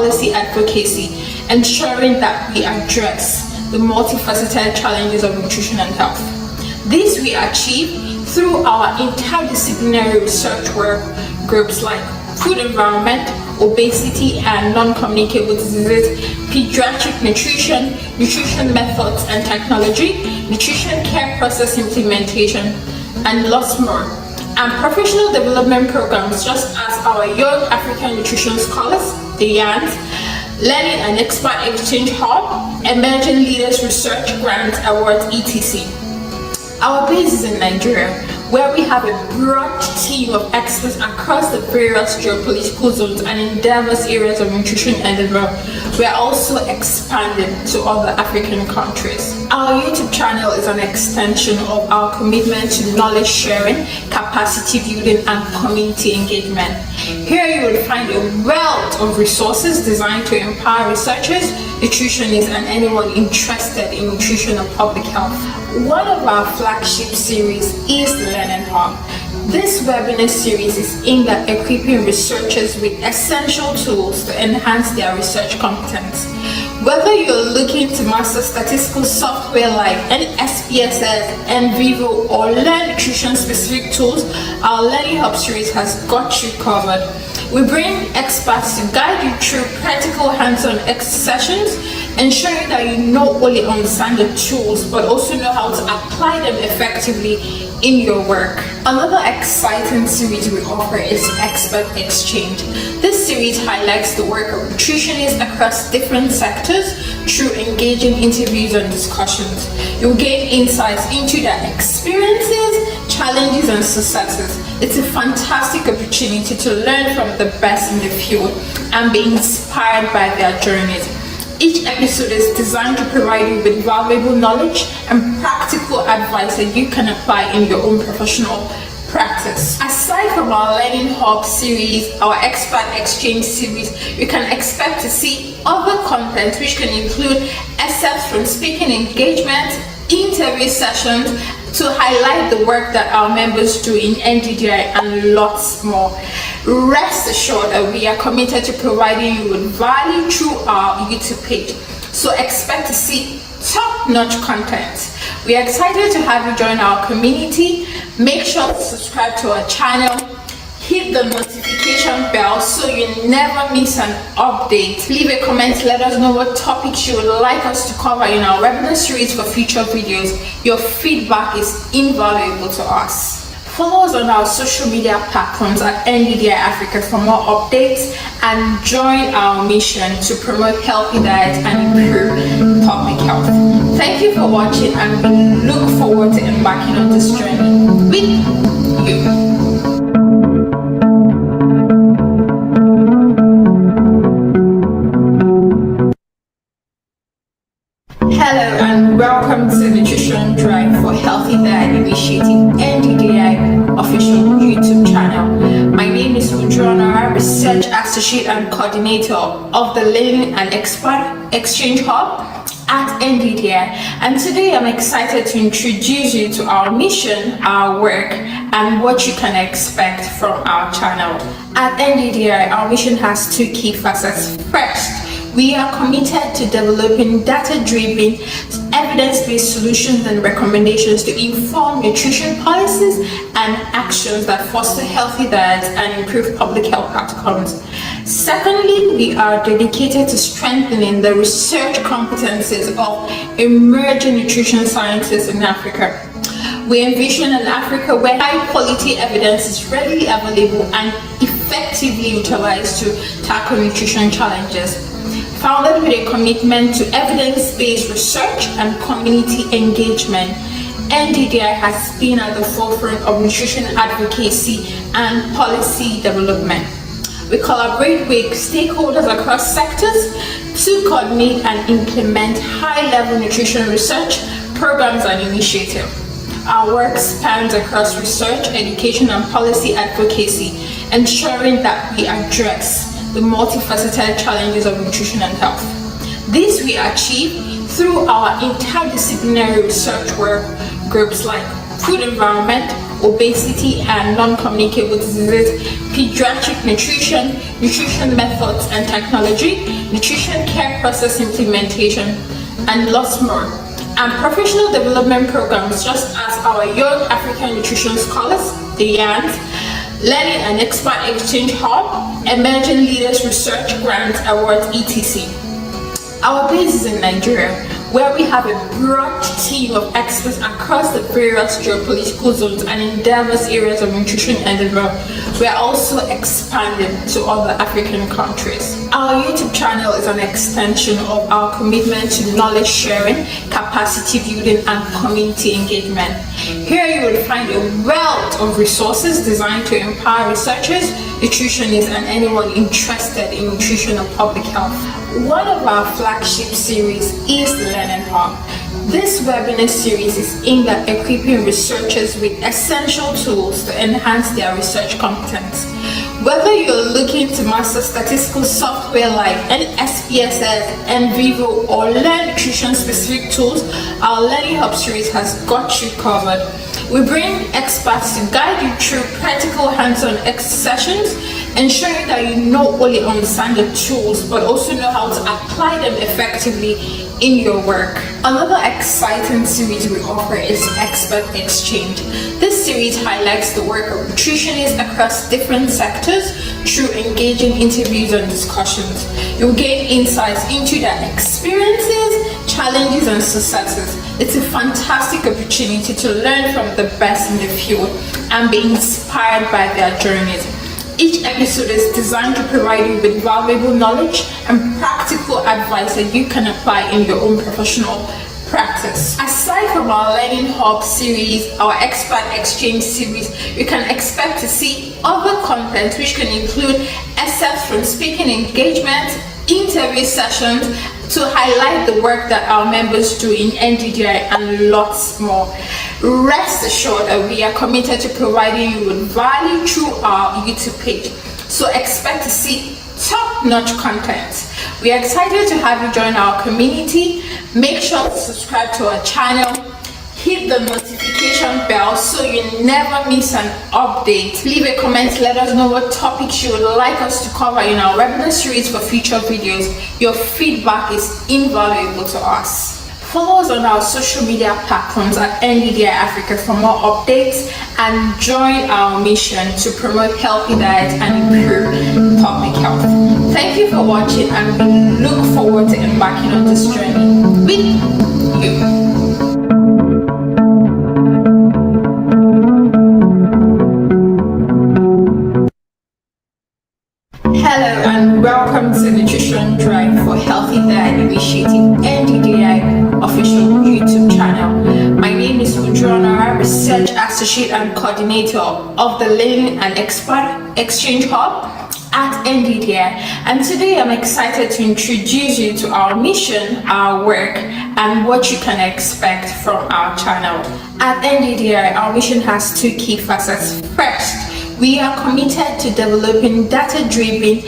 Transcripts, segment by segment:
policy advocacy, ensuring that we address the multifaceted challenges of nutrition and health. This we achieve through our interdisciplinary research work groups like food environment, obesity and non-communicable diseases, pediatric nutrition, nutrition methods and technology, nutrition care process implementation, and lots more. And professional development programs just as our Young African Nutrition Scholars, the YANs, Learning and Expert Exchange Hub, Emerging Leaders Research Grant Awards, etc. Our base is in Nigeria, where we have a broad team of experts across the various geopolitical zones and in diverse areas of nutrition and development. We are also expanding to other African countries. Our YouTube channel is an extension of our commitment to knowledge sharing, capacity building, and community engagement. Here you will find a wealth of resources designed to empower researchers, nutritionists, and anyone interested in nutrition and public health. One of our flagship series is the Learning Hub. This webinar series is aimed at equipping researchers with essential tools to enhance their research competence. Whether you're looking to master statistical software like SPSS, NVivo, or learn nutrition-specific tools, our Learning Hub series has got you covered. We bring experts to guide you through practical hands-on sessions, ensuring that you not only understand the tools but also know how to apply them effectively in your work. Another exciting series we offer is Expert Exchange. This series highlights the work of nutritionists across different sectors through engaging interviews and discussions. You'll gain insights into their experiences, challenges, and successes. It's a fantastic opportunity to learn from the best in the field and be inspired by their journeys. Each episode is designed to provide you with valuable knowledge and practical advice that you can apply in your own professional practice. Aside from our Learning Hub series, our Expert Exchange series, you can expect to see other content which can include excerpts from speaking engagements, interview sessions, to highlight the work that our members do in NDDI and lots more. Rest assured that we are committed to providing you with value through our YouTube page. So expect to see top-notch content. We are excited to have you join our community. Make sure to subscribe to our channel. Hit the notification bell so you never miss an update. Leave a comment, let us know what topics you would like us to cover in our webinar series for future videos. Your feedback is invaluable to us. Follow us on our social media platforms at NDDI Africa for more updates and join our mission to promote healthy diets and improve public health. Thank you for watching, and we look forward to embarking on this journey with you. Hello and welcome to Nutrition Drive for Healthy Diet Initiative NDDI official YouTube channel. My name is Udrona, Research Associate and Coordinator of the Learning and Expert Exchange Hub at NDDI, and today I'm excited to introduce you to our mission, our work, and what you can expect from our channel. At NDDI, our mission has two key facets. First, we are committed to developing data-driven, evidence-based solutions and recommendations to inform nutrition policies and actions that foster healthy diets and improve public health outcomes. Secondly, we are dedicated to strengthening the research competencies of emerging nutrition scientists in Africa. We envision an Africa where high-quality evidence is readily available and effectively utilized to tackle nutrition challenges. Founded with a commitment to evidence-based research and community engagement, NDDI has been at the forefront of nutrition advocacy and policy development. We collaborate with stakeholders across sectors to coordinate and implement high-level nutrition research programs and initiatives. Our work spans across research, education, and policy advocacy, ensuring that we address the multifaceted challenges of nutrition and health. This we achieve through our interdisciplinary research work groups like food environment, obesity and non-communicable diseases, pediatric nutrition, nutrition methods and technology, nutrition care process implementation, and lots more. And professional development programs just as our Young African Nutrition Scholars, the YANs, Learning and Expert Exchange Hub, Emerging Leaders Research Grant Award, etc. Our base is in Nigeria, where we have a broad team of experts across the various geopolitical zones and in diverse areas of nutrition and development. We are also expanding to other African countries. Our YouTube channel is an extension of our commitment to knowledge sharing, capacity building, and community engagement. Here you will find a wealth of resources designed to empower researchers, nutritionists, and anyone interested in nutrition and public health. One of our flagship series is the Learning Hub. This webinar series is aimed at equipping researchers with essential tools to enhance their research competence. Whether you're looking to master statistical software like SPSS, NVivo, or learn nutrition-specific tools, our Learning Hub series has got you covered. We bring experts to guide you through practical hands-on sessions, ensuring that you not only understand the tools but also know how to apply them effectively in your work. Another exciting series we offer is Expert Exchange. This series highlights the work of nutritionists across different sectors through engaging interviews and discussions. You'll gain insights into their experiences, challenges, and successes. It's a fantastic opportunity to learn from the best in the field and be inspired by their journeys. Each episode is designed to provide you with valuable knowledge and practical advice that you can apply in your own professional practice. Aside from our Learning Hub series, our Expert Exchange series, you can expect to see other content which can include excerpts from speaking engagements, interview sessions to highlight the work that our members do in NDDI, and lots more. Rest assured that we are committed to providing you with value through our YouTube page, so expect to see top-notch content. We are excited to have you join our community. Make sure to subscribe to our channel, hit the notification bell so you never miss an update. Leave a comment, let us know what topics you would like us to cover in our webinar series for future videos. Your feedback is invaluable to us. Follow us on our social media platforms at NDDI Africa for more updates, and join our mission to promote healthy diet and improve public health. Thank you for watching, and we look forward to embarking on this journey with you. Hello and welcome to Nutrition Drive for Healthy Diet Initiative NDDI official YouTube channel. My name is Udrona, Research Associate and Coordinator of the Learning and Expert Exchange Hub at NDDI, and today I'm excited to introduce you to our mission, our work, and what you can expect from our channel. At NDDI, our mission has two key facets. First, we are committed to developing data-driven,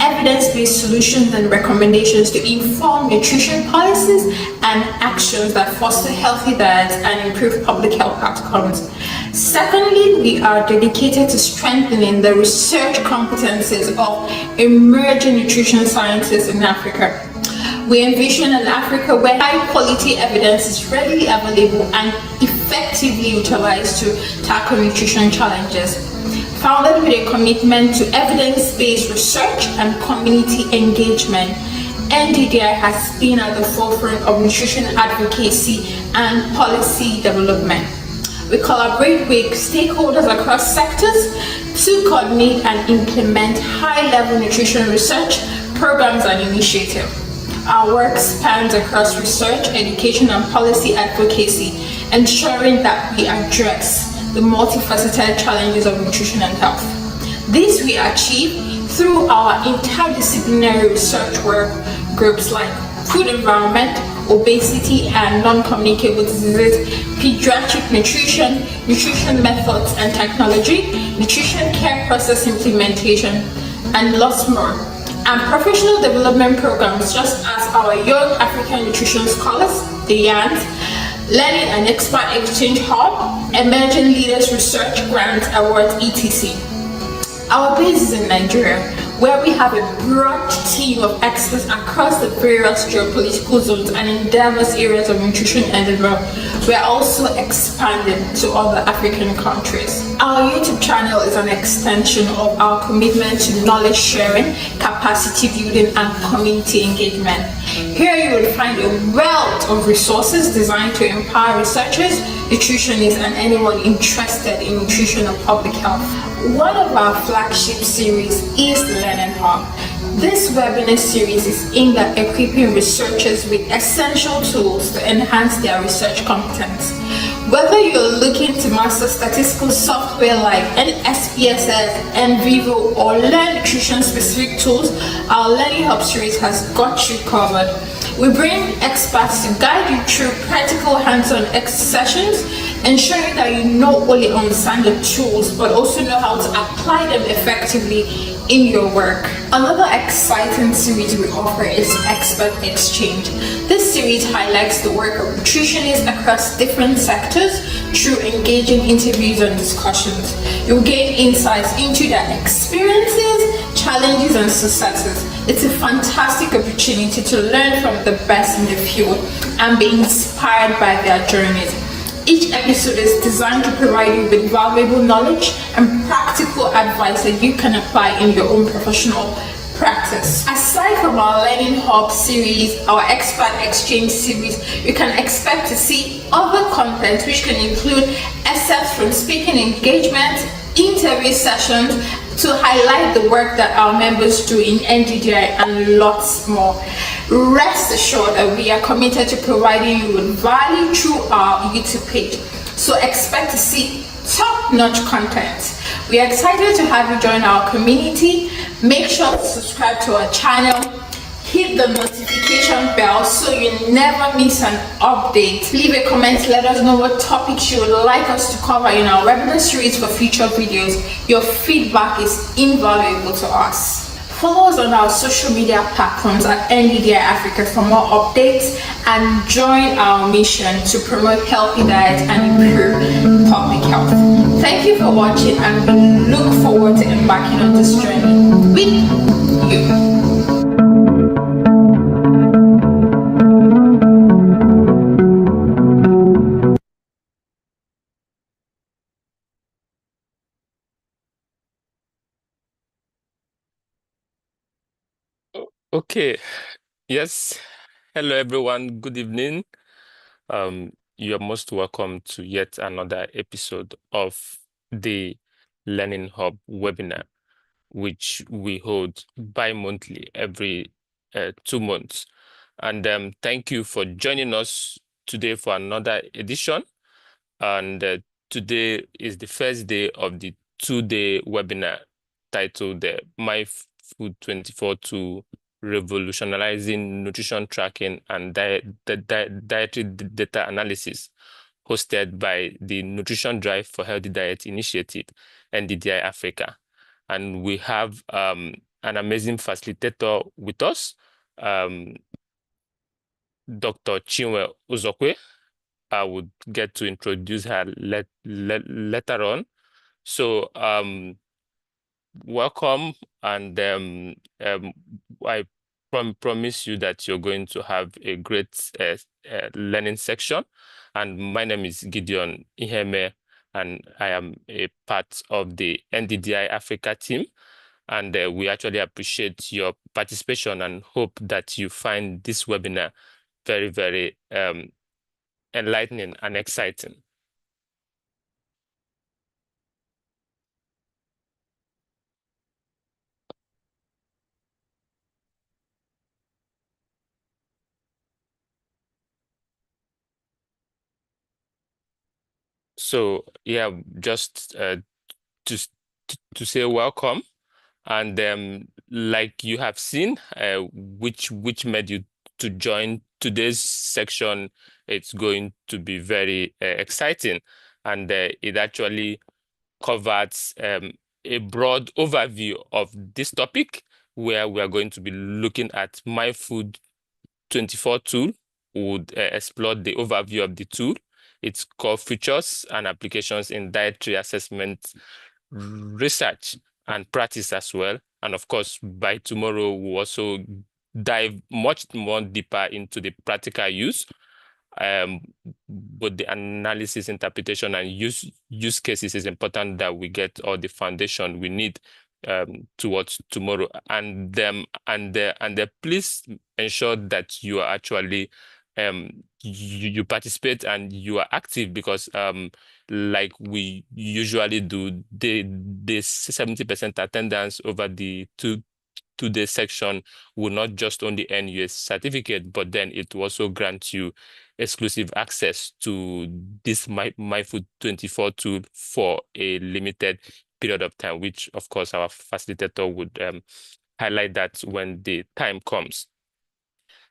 evidence-based solutions and recommendations to inform nutrition policies and actions that foster healthy diets and improve public health outcomes. Secondly, we are dedicated to strengthening the research competencies of emerging nutrition scientists in Africa. We envision an Africa where high-quality evidence is readily available and effectively utilized to tackle nutrition challenges. Founded with a commitment to evidence-based research and community engagement, NDDI has been at the forefront of nutrition advocacy and policy development. We collaborate with stakeholders across sectors to coordinate and implement high-level nutrition research programs and initiatives. Our work spans across research, education, and policy advocacy, ensuring that we address the multifaceted challenges of nutrition and health. This we achieve through our interdisciplinary research work groups like food environment, obesity and non-communicable diseases, pediatric nutrition, nutrition methods and technology, nutrition care process implementation, and lots more. And professional development programs just as our Young African Nutrition Scholars, the YANs, Learning and Expert Exchange Hub, Emerging Leaders Research Grant Award, etc. Our base is in Nigeria, where we have a broad team of experts across the various geopolitical zones and in diverse areas of nutrition and development. We are also expanding to other African countries. Our YouTube channel is an extension of our commitment to knowledge sharing, capacity building, and community engagement. Here you will find a wealth of resources designed to empower researchers, nutritionists, and anyone interested in nutrition and public health. One of our flagship series is the Learning Hub. This webinar series is aimed at equipping researchers with essential tools to enhance their research competence. Whether you're looking to master statistical software like SPSS, NVivo, or learn nutrition-specific tools, our Learning Hub series has got you covered. We bring experts to guide you through practical hands-on sessions, ensuring that you not only understand the tools, but also know how to apply them effectively in your work. Another exciting series we offer is Expert Exchange. This series highlights the work of nutritionists across different sectors through engaging interviews and discussions. You'll gain insights into their experiences, challenges, and successes. It's a fantastic opportunity to learn from the best in the field and be inspired by their journeys. Each episode is designed to provide you with valuable knowledge and practical advice that you can apply in your own professional practice. Aside from our Learning Hub series, our Expert Exchange series, you can expect to see other content which can include excerpts from speaking engagement, interview sessions to highlight the work that our members do in NDDI and lots more. Rest assured that we are committed to providing you with value through our YouTube page. So expect to see top-notch content. We are excited to have you join our community. Make sure to subscribe to our channel. Hit the notification bell so you never miss an update. Leave a comment, let us know what topics you would like us to cover in our webinar series for future videos. Your feedback is invaluable to us. Follow us on our social media platforms at NDDI Africa for more updates and join our mission to promote healthy diet and improve public health. Thank you for watching, and we look forward to embarking on this journey with you. Okay, yes. Hello, everyone. Good evening. You're most welcome to yet another episode of the Learning Hub webinar, which we hold bi-monthly every 2 months. And thank you for joining us today for another edition. And today is the first day of the 2-day webinar titled MyFood24 to Revolutionizing Nutrition Tracking and Dietary Data Analysis, hosted by the Nutrition Drive for Healthy Diet Initiative, NDDI Africa. And we have an amazing facilitator with us, Dr. Chinwe Uzokwe. I would get to introduce her later on. So welcome, and I promise you that you're going to have a great learning section. And my name is Gideon Iheme, and I am a part of the NDDI Africa team. And we actually appreciate your participation and hope that you find this webinar very, very enlightening and exciting. So yeah, just to say welcome, and like you have seen, which made you to join today's section, it's going to be very exciting, and it actually covers a broad overview of this topic, where we are going to be looking at MyFood24 tool. We would explore the overview of the tool, its core features and applications in dietary assessment, research, and practice as well. And of course, by tomorrow, we'll also dive much more deeper into the practical use, um, but the analysis, interpretation, and use cases is important that we get all the foundation we need towards tomorrow. And please ensure that you are actually you participate and you are active, because like we usually do, the 70% attendance over the two-day section will not just only earn you a certificate, but then it will also grant you exclusive access to this MyFood24 tool for a limited period of time, which of course our facilitator would highlight that when the time comes.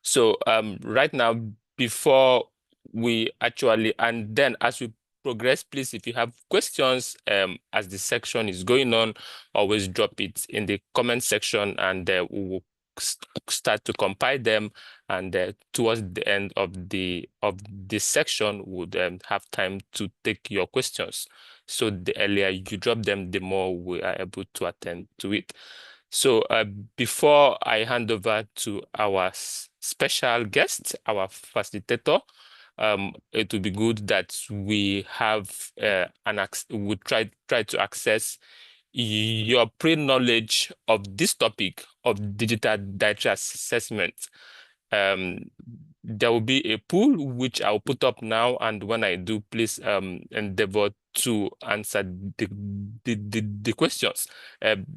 So right now, before we actually, and then as we progress, please, if you have questions as the section is going on, always drop it in the comment section, and we will start to compile them. And towards the end of this section, would have time to take your questions. So the earlier you drop them, the more we are able to attend to it. So before I hand over to our special guest, our facilitator, it would be good that we have we try to access your pre-knowledge of this topic of digital dietary assessment. Um, there will be a poll which I'll put up now, and when I do, please endeavor to answer the questions.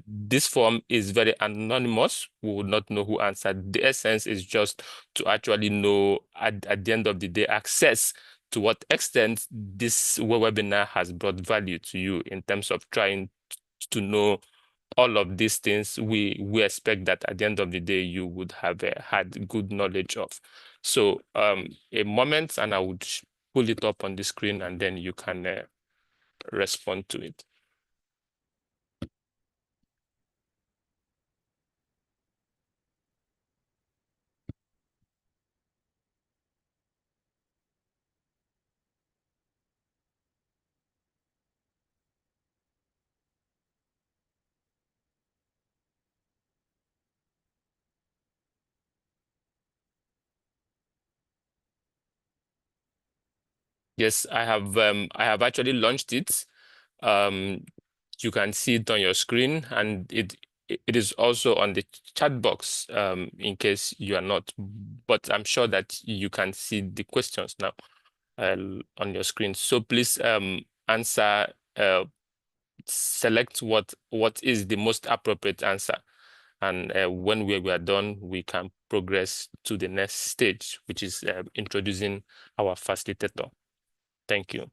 This form is very anonymous. We will not know who answered. The essence is just to actually know at the end of the day, access to what extent this webinar has brought value to you in terms of trying to know all of these things. We expect that at the end of the day, you would have had good knowledge of. So a moment, and I would pull it up on the screen, and then you can respond to it. Yes, I have actually launched it. Um, you can see it on your screen, and it is also on the chat box in case you are not. But I'm sure that you can see the questions now on your screen. So please answer. Select what is the most appropriate answer, and when we are done, we can progress to the next stage, which is introducing our facilitator. Thank you.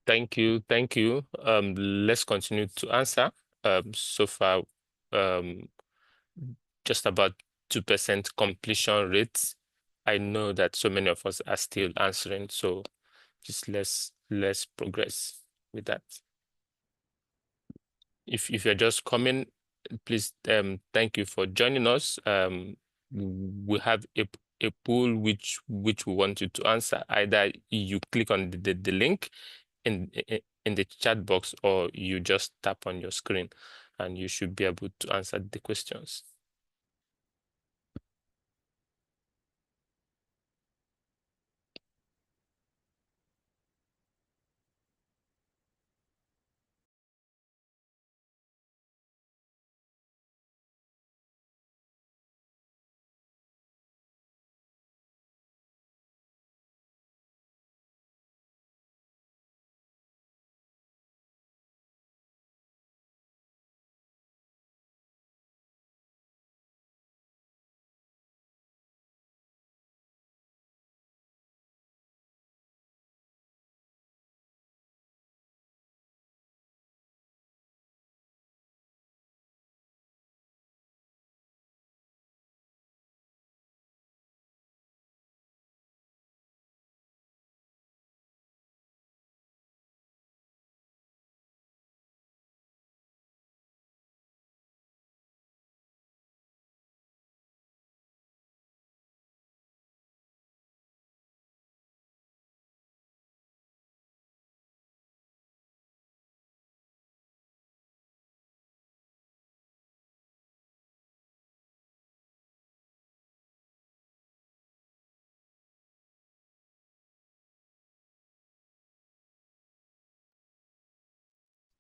Thank you. Thank you. Let's continue to answer. So far, um, just about 2% completion rate. I know that so many of us are still answering, so just let's progress with that. If you're just coming, please thank you for joining us. We have a poll which we want you to answer. Either you click on the link in the chat box, or you just tap on your screen, and you should be able to answer the questions.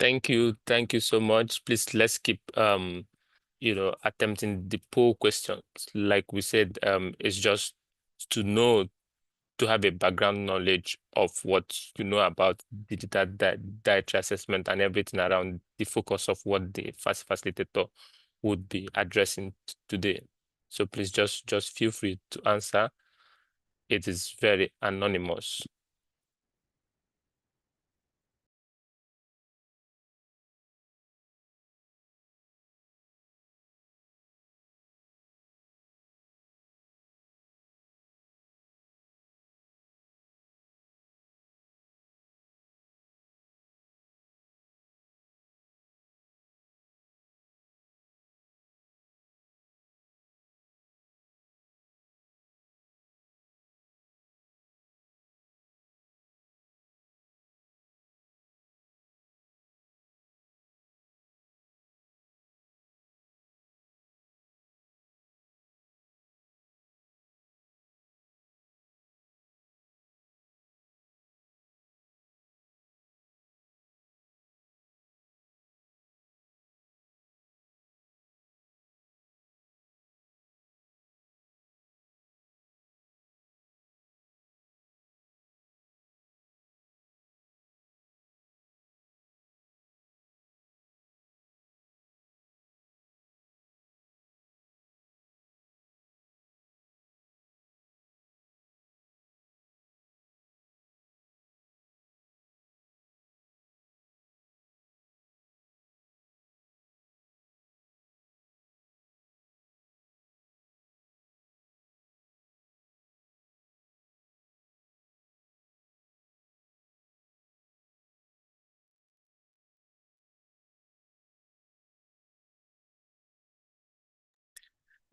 Thank you so much. Please let's keep attempting the poll questions. Like we said, it's just to know, to have a background knowledge of what you know about digital dietary assessment and everything around the focus of what the facilitator would be addressing today. So please just feel free to answer. It is very anonymous.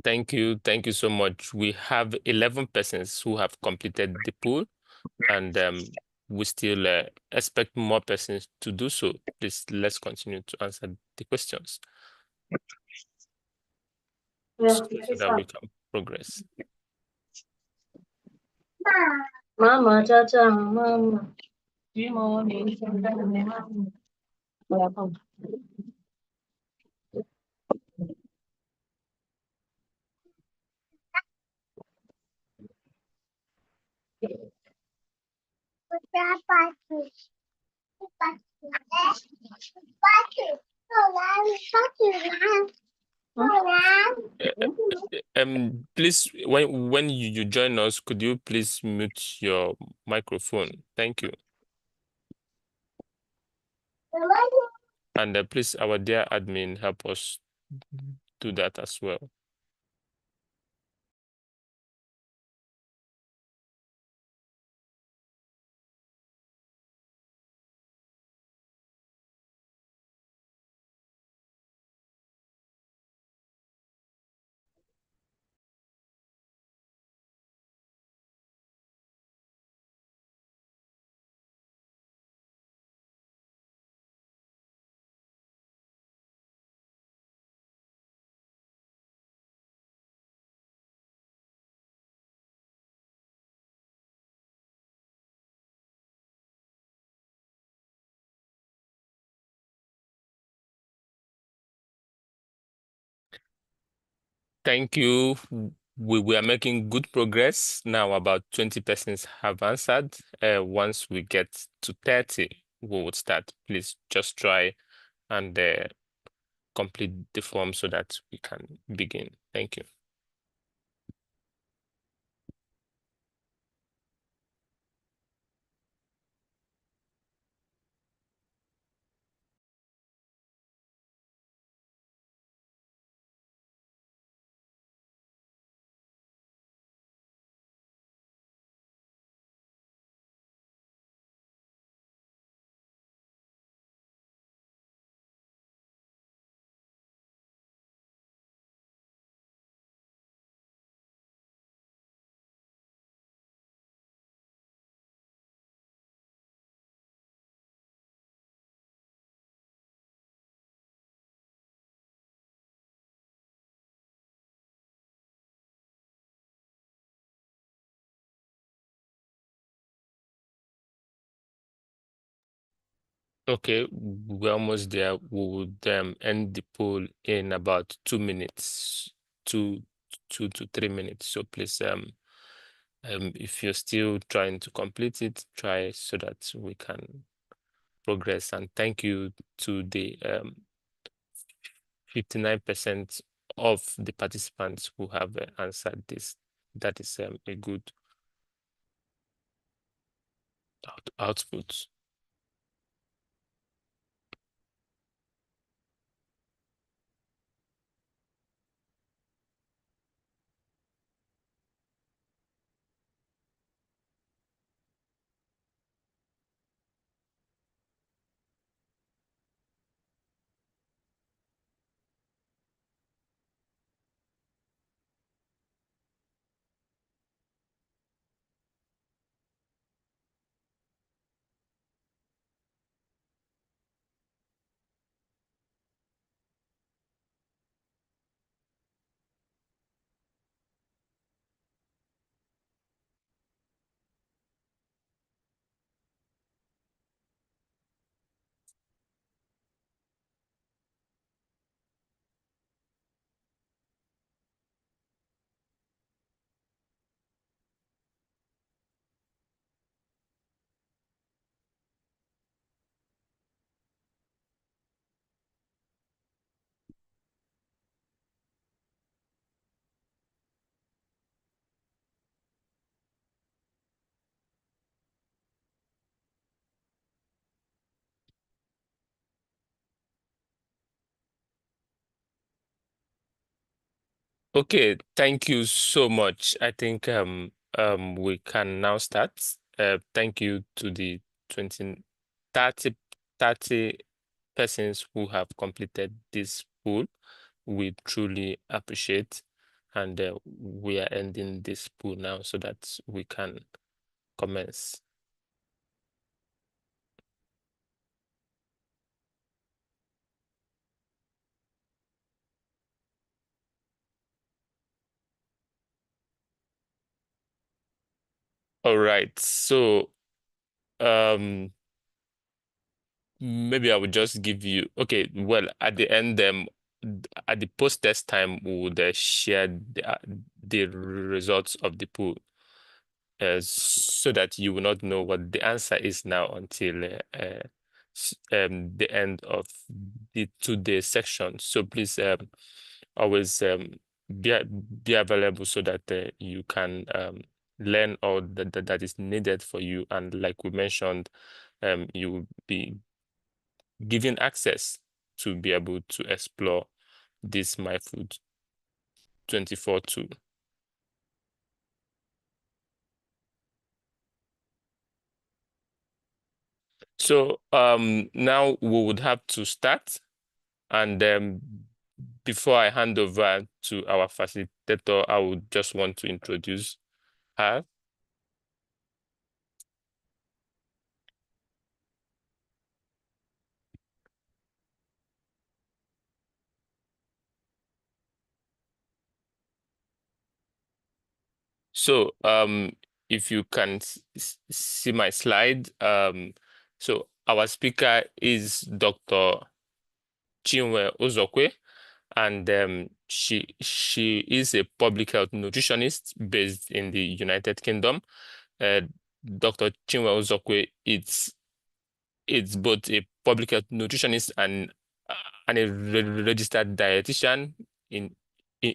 Thank you so much. We have 11 persons who have completed the pool, and we still expect more persons to do so. Please, let's continue to answer the questions so that we can progress. Mama, Chacha, Mama. Please, when you join us, could you please mute your microphone? Thank you. And please, our dear admin, help us do that as well. Thank you. We are making good progress. Now about 20 persons have answered. Once we get to 30, we would start. Please just try and complete the form so that we can begin. Thank you. Okay, we're almost there. We would end the poll in about 2 minutes, 2 to 3 minutes. So please, if you're still trying to complete it, try so that we can progress. And thank you to the 59% of the participants who have answered this. That is a good output. Okay, thank you so much. I think we can now start. Thank you to the 20 30 30 persons who have completed this pool. We truly appreciate, and we are ending this pool now so that we can commence. All right, so um maybe I would just give you, okay, well, at the end, at the post-test time, we would share the results of the pool, so that you will not know what the answer is now until the end of the 2 day section. So please always be available so that you can learn all that is needed for you. And like we mentioned, you will be given access to be able to explore this MyFood24 tool. So now we would have to start, and before I hand over to our facilitator, I would just want to introduce her. So if you can see my slide, so our speaker is Dr. Chinwe Ozokwe, and she is a public health nutritionist based in the United Kingdom. Uh, Dr. Chinwe Ozokwe, it's both a public health nutritionist and a registered dietitian in in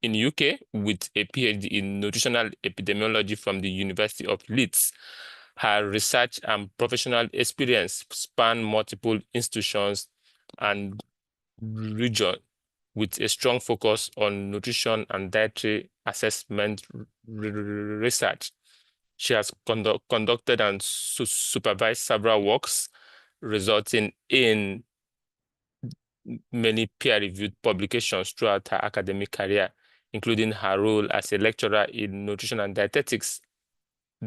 in UK with a PhD in nutritional epidemiology from the University of Leeds. Her research and professional experience span multiple institutions and region, with a strong focus on nutrition and dietary assessment research. She has conducted and supervised several works, resulting in many peer-reviewed publications throughout her academic career, including her role as a lecturer in nutrition and dietetics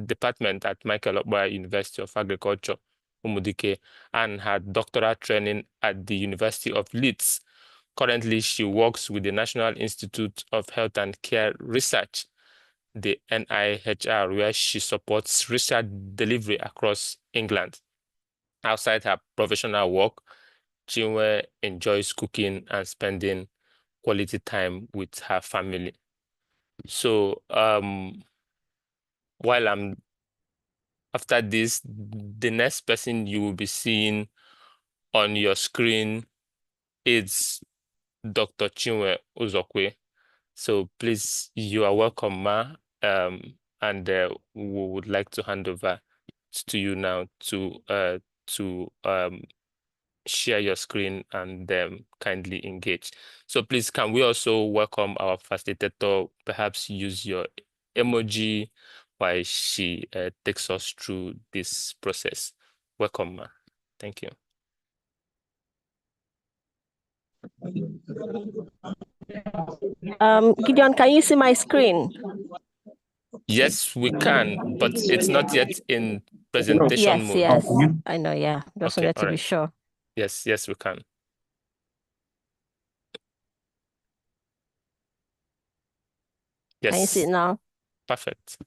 department at Michael Okpara University of Agriculture, Umudike, and her doctoral training at the University of Leeds. Currently, she works with the National Institute of Health and Care Research, the NIHR, where she supports research delivery across England. Outside her professional work, Chinwe enjoys cooking and spending quality time with her family. So while I'm after this, the next person you will be seeing on your screen is Dr. Chinwe Uzokwe. So please, you are welcome, Ma. And we would like to hand over to you now to share your screen and kindly engage. So please, can we also welcome our facilitator? Perhaps use your emoji while she takes us through this process. Welcome, Ma. Thank you. Gideon, can you see my screen? Yes, we can, but it's not yet in presentation mode. Yes, I know, yeah. Just Okay, wanted to all be right. sure. Yes, we can. Can you see it Yes, now? perfect.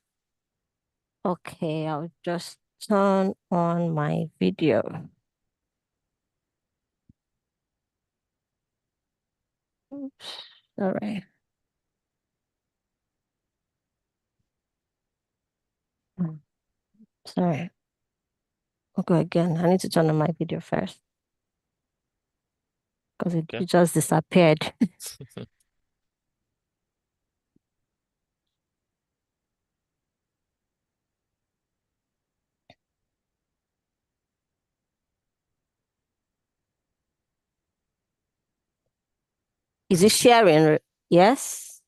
Okay, I'll just turn on my video. Oops, all right. Sorry. I'll go again. I need to turn on my video first because it just disappeared. Is it sharing? Yes?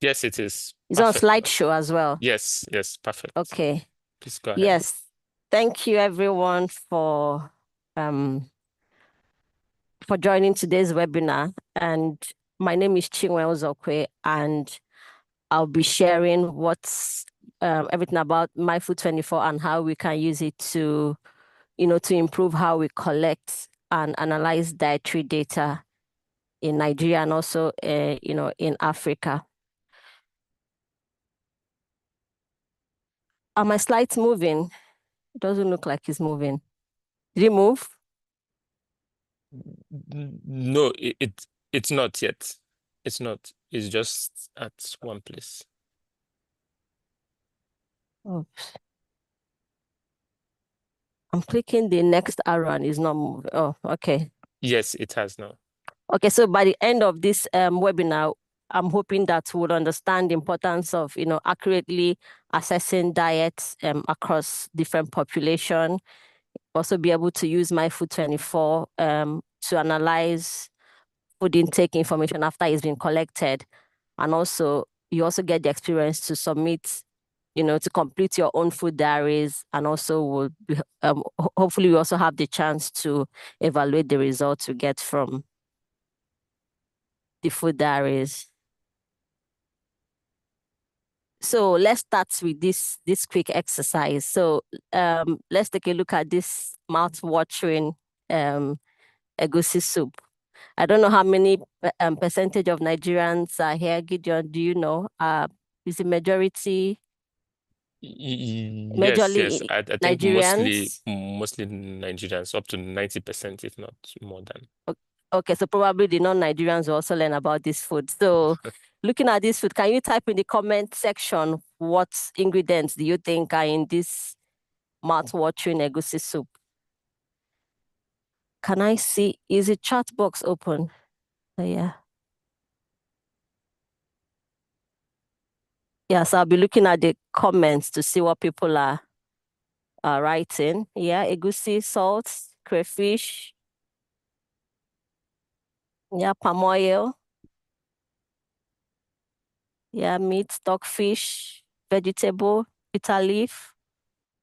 Yes, it is. It's on Perfect. slideshow as well. Yes, perfect. Okay. Please go ahead. Yes. Thank you everyone for joining today's webinar. And my name is Chinwe Uzokwe, and I'll be sharing what's everything about MyFood24 and how we can use it to, to improve how we collect and analyze dietary data in Nigeria and also, in Africa. Are my slides moving? It doesn't look like it's moving. Did it move? No, it's not yet. It's not. It's just at one place. Oops. I'm clicking the next arrow and it's not moving. Oh, okay. Yes, it has now. Okay, so by the end of this webinar, I'm hoping that we'll understand the importance of, accurately assessing diets across different population. Also be able to use MyFood24 to analyze food intake information after it's been collected. And also, you also get the experience to submit, to complete your own food diaries. And also will be, hopefully we also have the chance to evaluate the results we get from the food diaries. So let's start with this quick exercise. So let's take a look at this mouth-watering egusi soup. I don't know how many percentage of Nigerians are here. Gideon, do you know? Is the majority? Yes, Majorly I think Nigerians? mostly Nigerians, up to 90%, if not more than. Okay, so probably the non-Nigerians will also learn about this food. So looking at this food, can you type in the comment section what ingredients do you think are in this mouth-watering egusi soup? Can I see, is the chat box open? Yeah. Yes, I'll be looking at the comments to see what people are writing. Yeah, egusi, salt, crayfish. Yeah, palm oil. Yeah, meat, stockfish, vegetable, bitter leaf.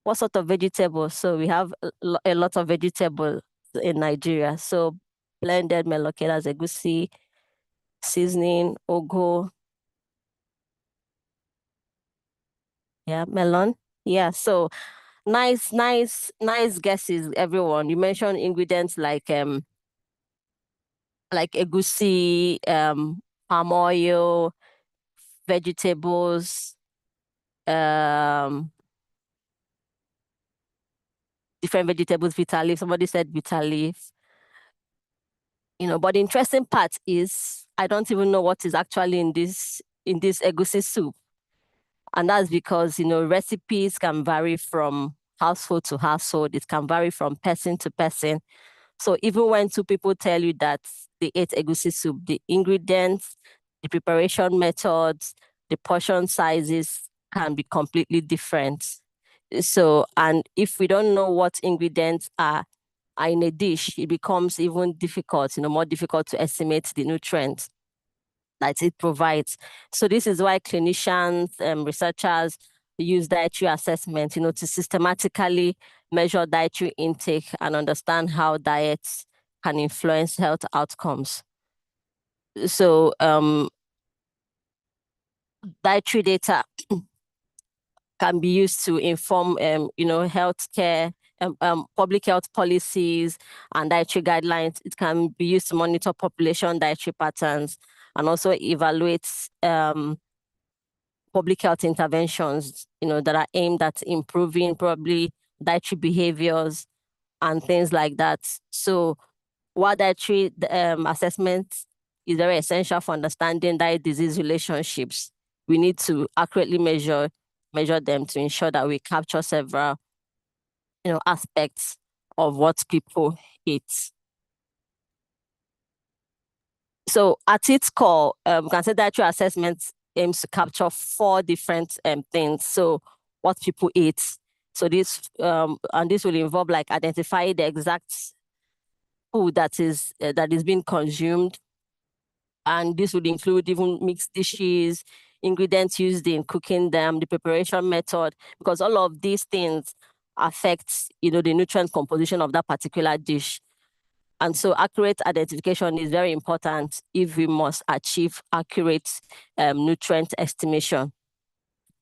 What sort of vegetable? So we have a lot of vegetable in Nigeria. So blended meloke, that's egusi, seasoning, ogo. Yeah, melon. Yeah, so nice guesses, everyone. You mentioned ingredients like egusi, palm oil, vegetables, different vegetables, bitter leaf. Somebody said bitter leaf. But the interesting part is I don't even know what is actually in this egusi soup. And that's because, recipes can vary from household to household. It can vary from person to person. So even when two people tell you that they ate egusi soup, the ingredients, the preparation methods, the portion sizes can be completely different. So, and if we don't know what ingredients are in a dish, it becomes even difficult, more difficult to estimate the nutrients that it provides. So this is why clinicians, researchers use dietary assessment, to systematically measure dietary intake and understand how diets can influence health outcomes. So dietary data can be used to inform, healthcare, public health policies and dietary guidelines. It can be used to monitor population dietary patterns and also evaluate public health interventions, that are aimed at improving probably dietary behaviors and things like that. So while dietary assessment is very essential for understanding diet-disease relationships, we need to accurately measure them to ensure that we capture several, aspects of what people eat. So at its core, consider dietary assessment aims to capture 4 different things. So what people eat. So this and this will involve like identifying the exact food that is being consumed, and this would include even mixed dishes, ingredients used in cooking them, the preparation method, because all of these things affect the nutrient composition of that particular dish. And so accurate identification is very important if we must achieve accurate nutrient estimation.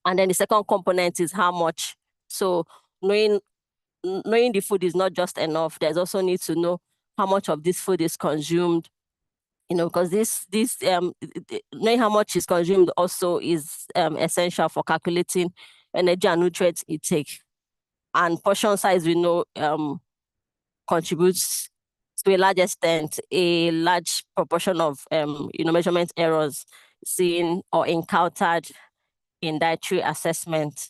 And then the second component is how much. So knowing the food is not just enough. There's also need to know how much of this food is consumed, because this knowing how much is consumed also is essential for calculating energy and nutrients intake. And portion size, we know, contributes to a large extent, a large proportion of measurement errors seen or encountered in dietary assessment.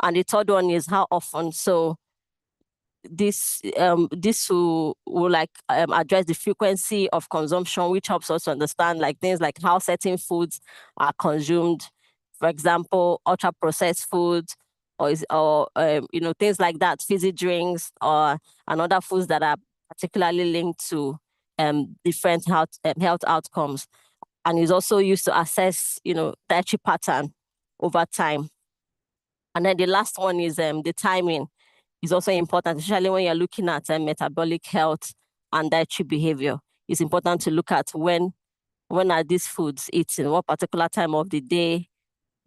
And the third one is how often. So this will like address the frequency of consumption, which helps us to understand like things like how certain foods are consumed. For example, ultra processed foods, or things like that, fizzy drinks, or and other foods that are particularly linked to different health outcomes. And is also used to assess dietary pattern over time. And then the last one is the timing is also important, especially when you're looking at metabolic health and dietary behavior. It's important to look at when are these foods eaten, what particular time of the day,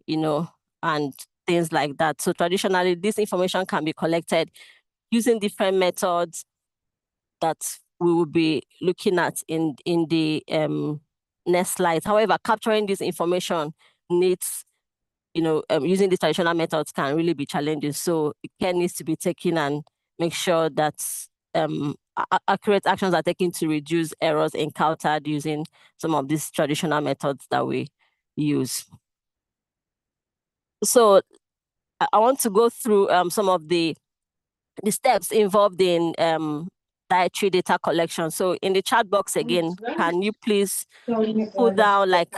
and things like that. So traditionally, this information can be collected using different methods that we will be looking at in the next slide. However, capturing this information needs using these traditional methods can really be challenging. So care needs to be taken and make sure that accurate actions are taken to reduce errors encountered using some of these traditional methods that we use. So I want to go through some of the steps involved in dietary data collection. So in the chat box again, can you please put down like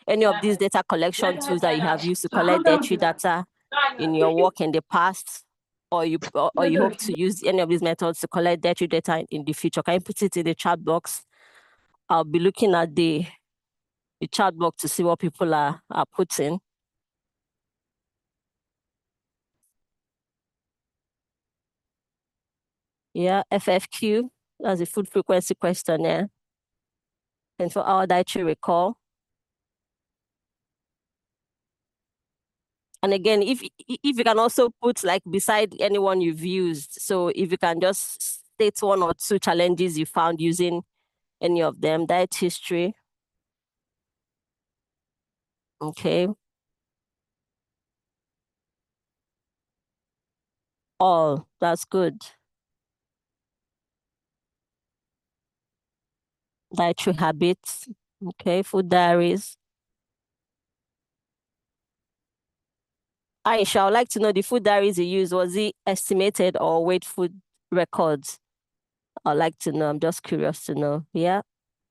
any of these data collection tools that you have used to collect dietary data in your work in the past, or you hope to use any of these methods to collect dietary data in the future? Can you put it in the chat box? I'll be looking at the chat box to see what people are putting. Yeah, FFQ, that's a food frequency questionnaire. And for our dietary recall. And again, if you can also put like beside anyone you've used, so if you can just state 1 or 2 challenges you found using any of them. Diet history. Okay. all. That's good. Dietary habits. Okay, food diaries. Aisha, I would like to know the food diaries you used, was it estimated or weighed food records? I'd like to know. I'm just curious to know. Yeah.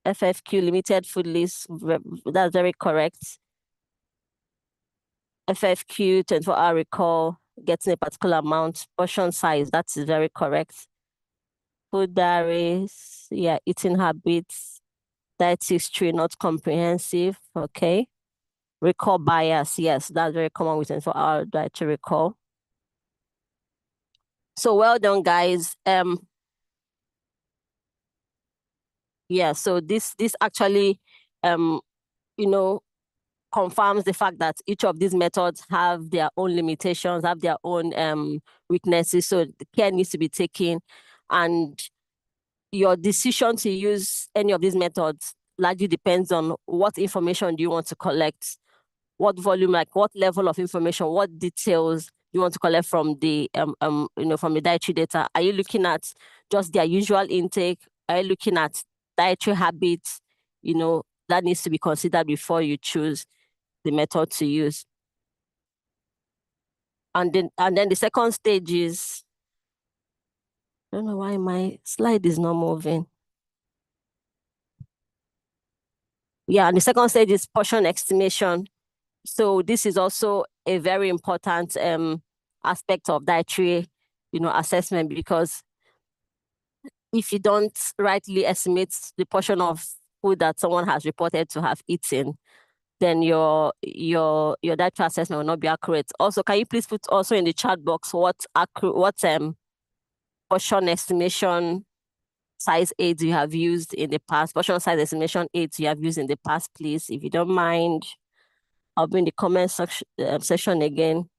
FFQ, limited food list. That's very correct. FFQ, 24-hour recall, getting a particular amount, portion size. That is very correct. Food diaries. Yeah. Eating habits. Diet history, not comprehensive. Okay. Recall bias. Yes, that's very common with 24-hour dietary recall. So well done, guys. Yeah, so this actually you know, confirms the fact that each of these methods have their own limitations, have their own weaknesses. So the care needs to be taken, and your decision to use any of these methods largely depends on what information do you want to collect, what volume, like what level of information, what details you want to collect from the from the dietary data. Are you looking at just their usual intake? Are you looking at dietary habits? That needs to be considered before you choose the method to use. And then the second stage is, I don't know why my slide is not moving. Yeah, and the second stage is portion estimation. So this is also a very important aspect of dietary, assessment, because if you don't rightly estimate the portion of food that someone has reported to have eaten, then your dietary assessment will not be accurate. Also, can you please put also in the chat box what portion estimation size aids you have used in the past, portion size estimation aids you have used in the past, please, if you don't mind. I'll be in the comment section again.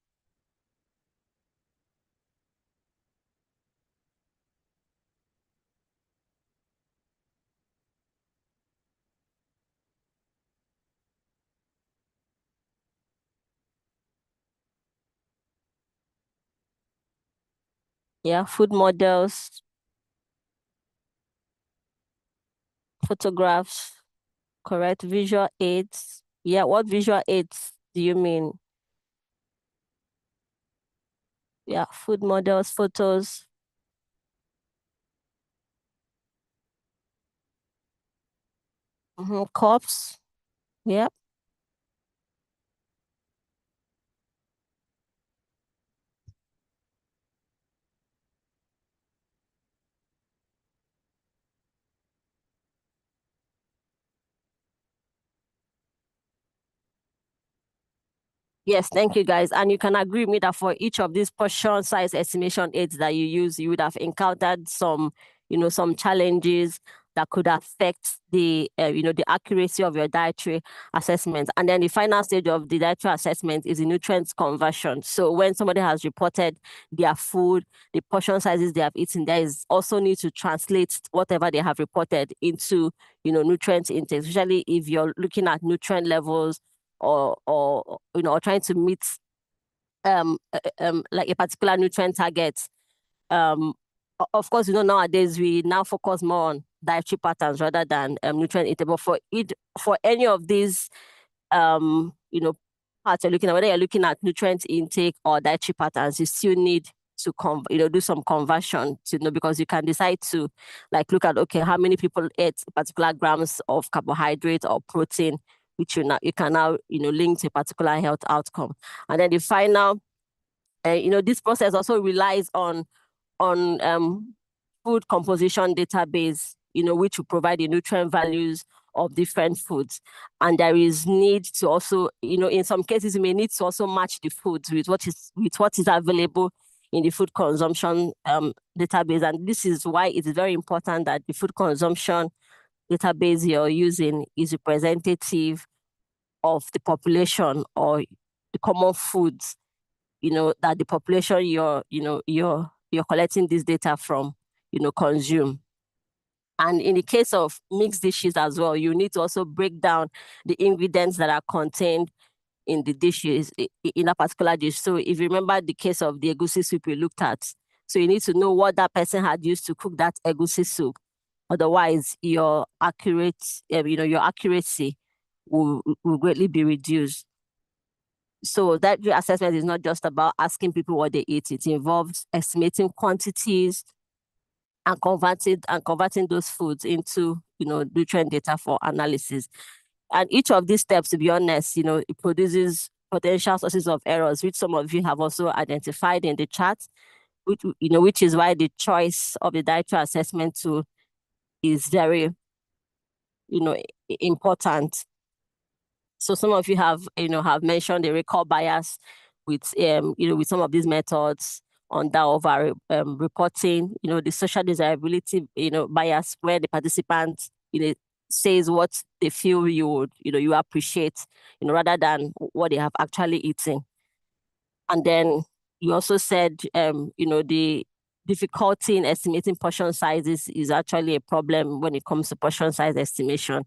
Yeah, food models, photographs, correct, visual aids. Yeah, what visual aids do you mean? Yeah, food models, photos. Cups. Yeah. Yes, thank you, guys. And you can agree with me that for each of these portion size estimation aids that you use, you would have encountered some challenges that could affect the accuracy of your dietary assessment. And then the final stage of the dietary assessment is the nutrients conversion. So when somebody has reported their food, the portion sizes they have eaten, there is also need to translate whatever they have reported into, nutrient intake, especially if you're looking at nutrient levels or trying to meet like a particular nutrient target. Of course, nowadays we now focus more on dietary patterns rather than nutrient intake. But for any of these parts you're looking at, whether you're looking at nutrient intake or dietary patterns, you still need to do some conversion to know, because you can decide to look at, okay, how many people ate particular grams of carbohydrate or protein, which you can now link to a particular health outcome. And then the final, this process also relies on food composition database, which will provide the nutrient values of different foods. And there is need to also, in some cases, you may need to also match the foods with what is available in the food consumption database. And this is why it is very important that the food consumption database you're using is representative of the population or the common foods, that the population you're collecting this data from, consume. And in the case of mixed dishes as well, you need to also break down the ingredients that are contained in the dishes, in a particular dish. So if you remember the case of the egusi soup we looked at, So you need to know what that person had used to cook that egusi soup. Otherwise, your accuracy will greatly be reduced. So dietary assessment is not just about asking people what they eat. It involves estimating quantities and converting those foods into nutrient data for analysis. And each of these steps, to be honest, it produces potential sources of errors, which some of you have also identified in the chat, which is why the choice of the dietary assessment tool is very important. So some of you have mentioned the recall bias with with some of these methods on that over reporting, the social desirability bias, where the participant says what they feel you appreciate, rather than what they have actually eaten. And then you also said the difficulty in estimating portion sizes is actually a problem when it comes to portion size estimation.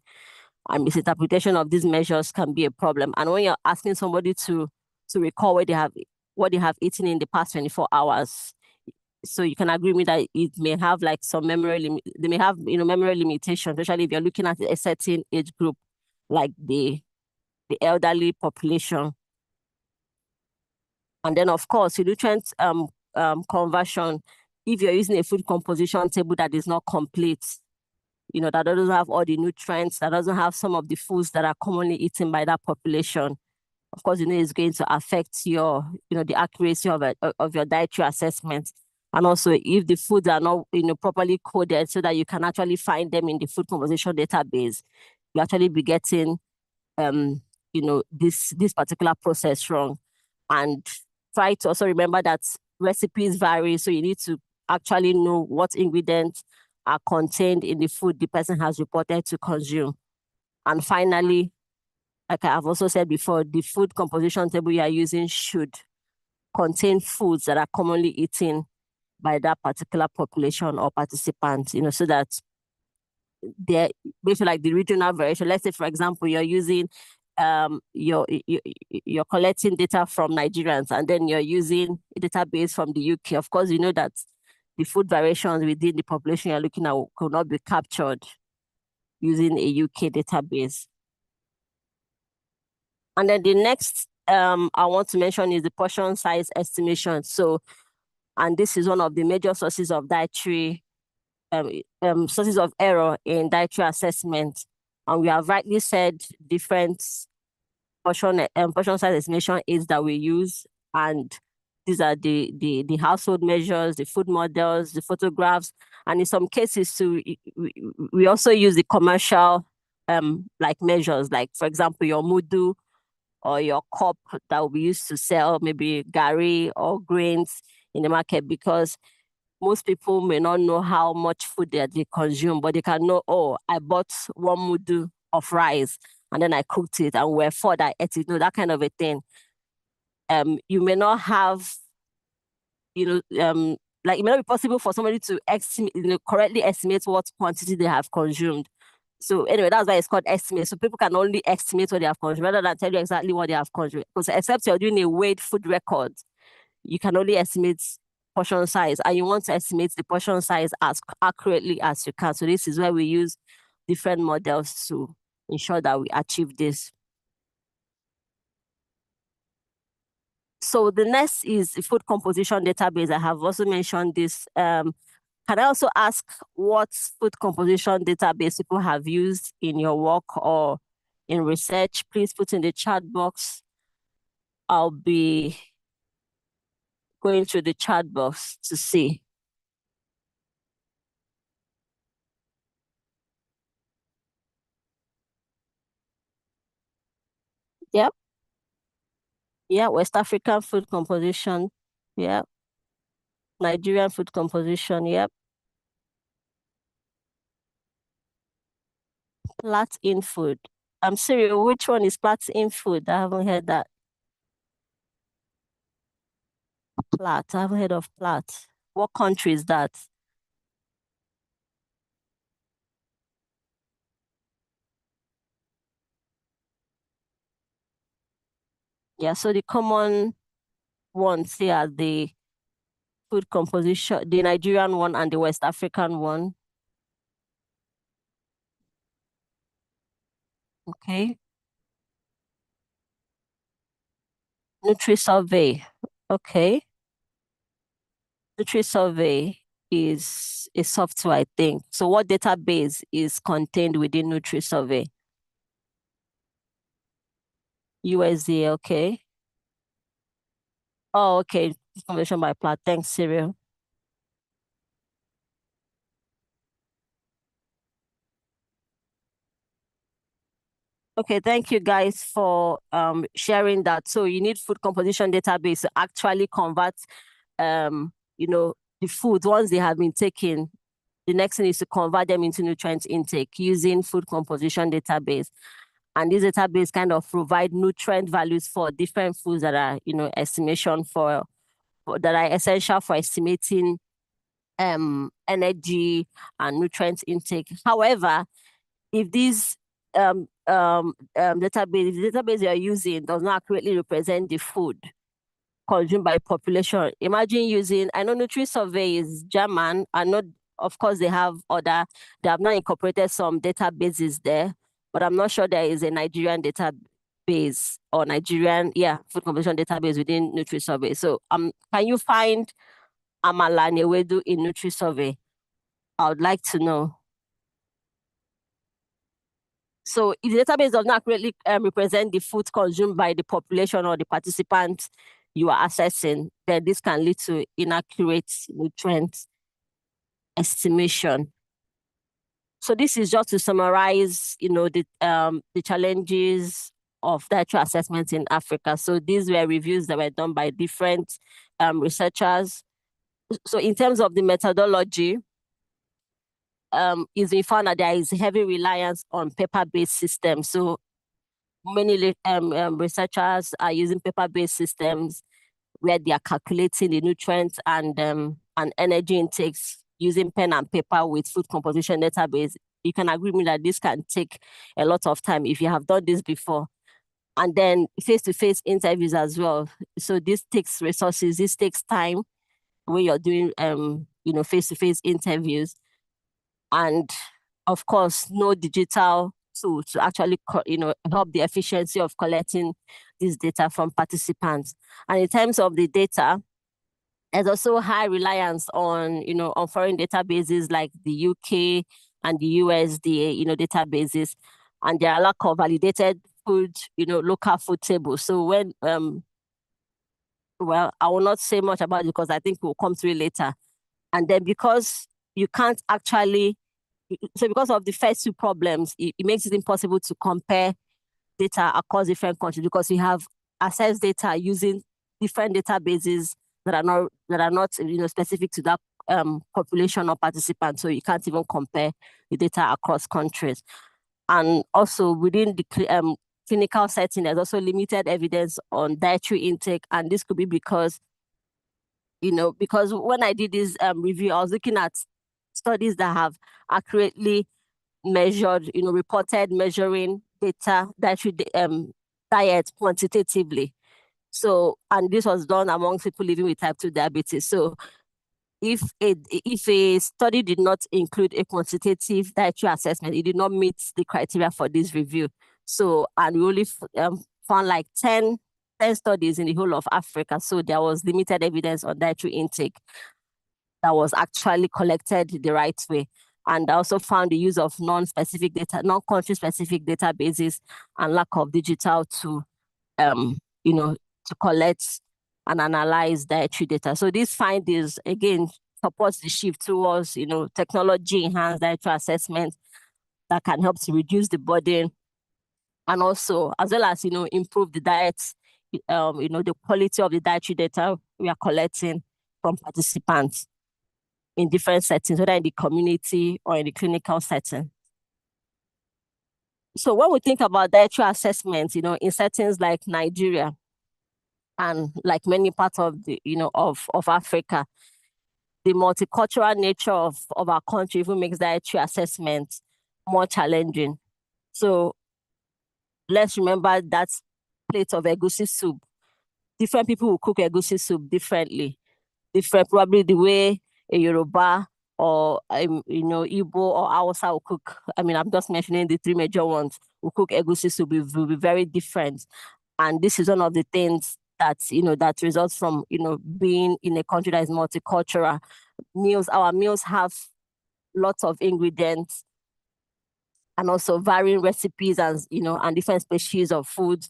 And misinterpretation of these measures can be a problem. And when you're asking somebody to recall what they have eaten in the past 24 hours, so you can agree with me that it may have like some they may have memory limitations, especially if you're looking at a certain age group, like the elderly population. And then of course, the nutrient conversion, if you're using a food composition table that is not complete, that doesn't have all the nutrients, that doesn't have some of the foods that are commonly eaten by that population, of course, it's going to affect your, the accuracy of your dietary assessment. And also, if the foods are not, properly coded so that you can actually find them in the food composition database, you actually be getting, this particular process wrong. And try to also remember that recipes vary, so you need to actually know what ingredients are contained in the food the person has reported to consume. And finally, like I've also said before, the food composition table you are using should contain foods that are commonly eaten by that particular population or participant, so that they're basically like the regional variation. Let's say, for example, you're using you're collecting data from Nigerians, and then you're using a database from the UK. Of course, you know that the food variations within the population you're looking at could not be captured using a UK database. And then the next I want to mention is the portion size estimation. So, and this is one of the major sources of dietary sources of error in dietary assessment. And we have rightly said different portion size estimation aids that we use, and these are the household measures, the food models, the photographs, and in some cases too, we also use the commercial like measures, like for example your mudu or your cup that will be used to sell maybe gari or grains in the market, because most people may not know how much food that they consume, but they can know, oh, I bought 1 mudu of rice and then I cooked it and we're four that ate it, that kind of a thing. You may not have, like it may not be possible for somebody to correctly estimate what quantity they have consumed. So anyway, that's why it's called estimate. So people can only estimate what they have consumed rather than tell you exactly what they have consumed. Because except you're doing a weighed food record, you can only estimate portion size, and you want to estimate the portion size as accurately as you can. So this is where we use different models to ensure that we achieve this. So the next is the food composition database. I have also mentioned this. Can I also ask what food composition database people have used in your work or in research? Please put in the chat box. I'll be going through the chat box to see. Yep. Yeah, West African food composition. Yeah. Nigerian food composition. Yep. Plat in food. I'm serious. Which one is plat in food? I haven't heard that. Plat. I haven't heard of plat. What country is that? Yeah, so the common ones here are the food composition, the Nigerian one and the West African one. Okay. Nutri survey. Okay. Nutri survey is a software, I think. So what database is contained within Nutri survey? USD, okay. Oh, okay. Information by plot. Thanks, Cyril. Okay, thank you guys for sharing that. So you need food composition database to actually convert the food once they have been taken. The next thing is to convert them into nutrient intake using food composition database. And this database kind of provide nutrient values for different foods that are, estimation for that are essential for estimating energy and nutrient intake. However, if this database, the database you're using does not accurately represent the food consumed by population, imagine using, I know Nutri Survey is German, I know, of course, they have not incorporated some databases there, but I'm not sure there is a Nigerian database or food composition database within Nutri Survey. So can you find Amala and Ewedu in Nutri Survey? I would like to know. So if the database does not accurately represent the food consumed by the population or the participants you are assessing, then this can lead to inaccurate nutrient estimation. So this is just to summarize, the challenges of dietary assessment in Africa. So these were reviews that were done by different researchers. So in terms of the methodology, it's been found that there is heavy reliance on paper-based systems. So many researchers are using paper-based systems where they are calculating the nutrients and energy intakes using pen and paper with food composition database. You can agree with me that this can take a lot of time if you have done this before. And then face-to-face interviews as well. So this takes resources, this takes time when you're doing face-to-face interviews. And of course, no digital tool to actually help the efficiency of collecting this data from participants. And in terms of the data, there's also high reliance on foreign databases like the UK and the USDA databases, and there are lack of validated food local food tables. So when I will not say much about it because I think we'll come to it later. And then because you can't actually, so because of the first two problems, it makes it impossible to compare data across different countries because we have access data using different databases that are not specific to that population or participant. So you can't even compare the data across countries. And also within the clinical setting, there's also limited evidence on dietary intake, and this could be because when I did this review, I was looking at studies that have accurately measured, reported measuring data, dietary diet quantitatively. So, and this was done among people living with type 2 diabetes. So if a study did not include a quantitative dietary assessment, it did not meet the criteria for this review. So, and we only found like 10 studies in the whole of Africa. So there was limited evidence on dietary intake that was actually collected the right way. And I also found the use of non-country specific databases and lack of digital to collect and analyze dietary data. So these findings, again, supports the shift towards, technology-enhanced dietary assessment that can help to reduce the burden and also, as well as, improve the diets, the quality of the dietary data we are collecting from participants in different settings, whether in the community or in the clinical setting. So when we think about dietary assessments, in settings like Nigeria and like many parts of the, of Africa, the multicultural nature of our country even makes dietary assessment more challenging. So let's remember that plate of egusi soup. Different people will cook egusi soup differently. different, probably the way a Yoruba or Igbo or Hausa will cook. I mean, I'm just mentioning the three major ones. Will cook egusi will be very different, and this is one of the things that that results from being in a country that is multicultural. Our meals have lots of ingredients and also varying recipes and different species of food.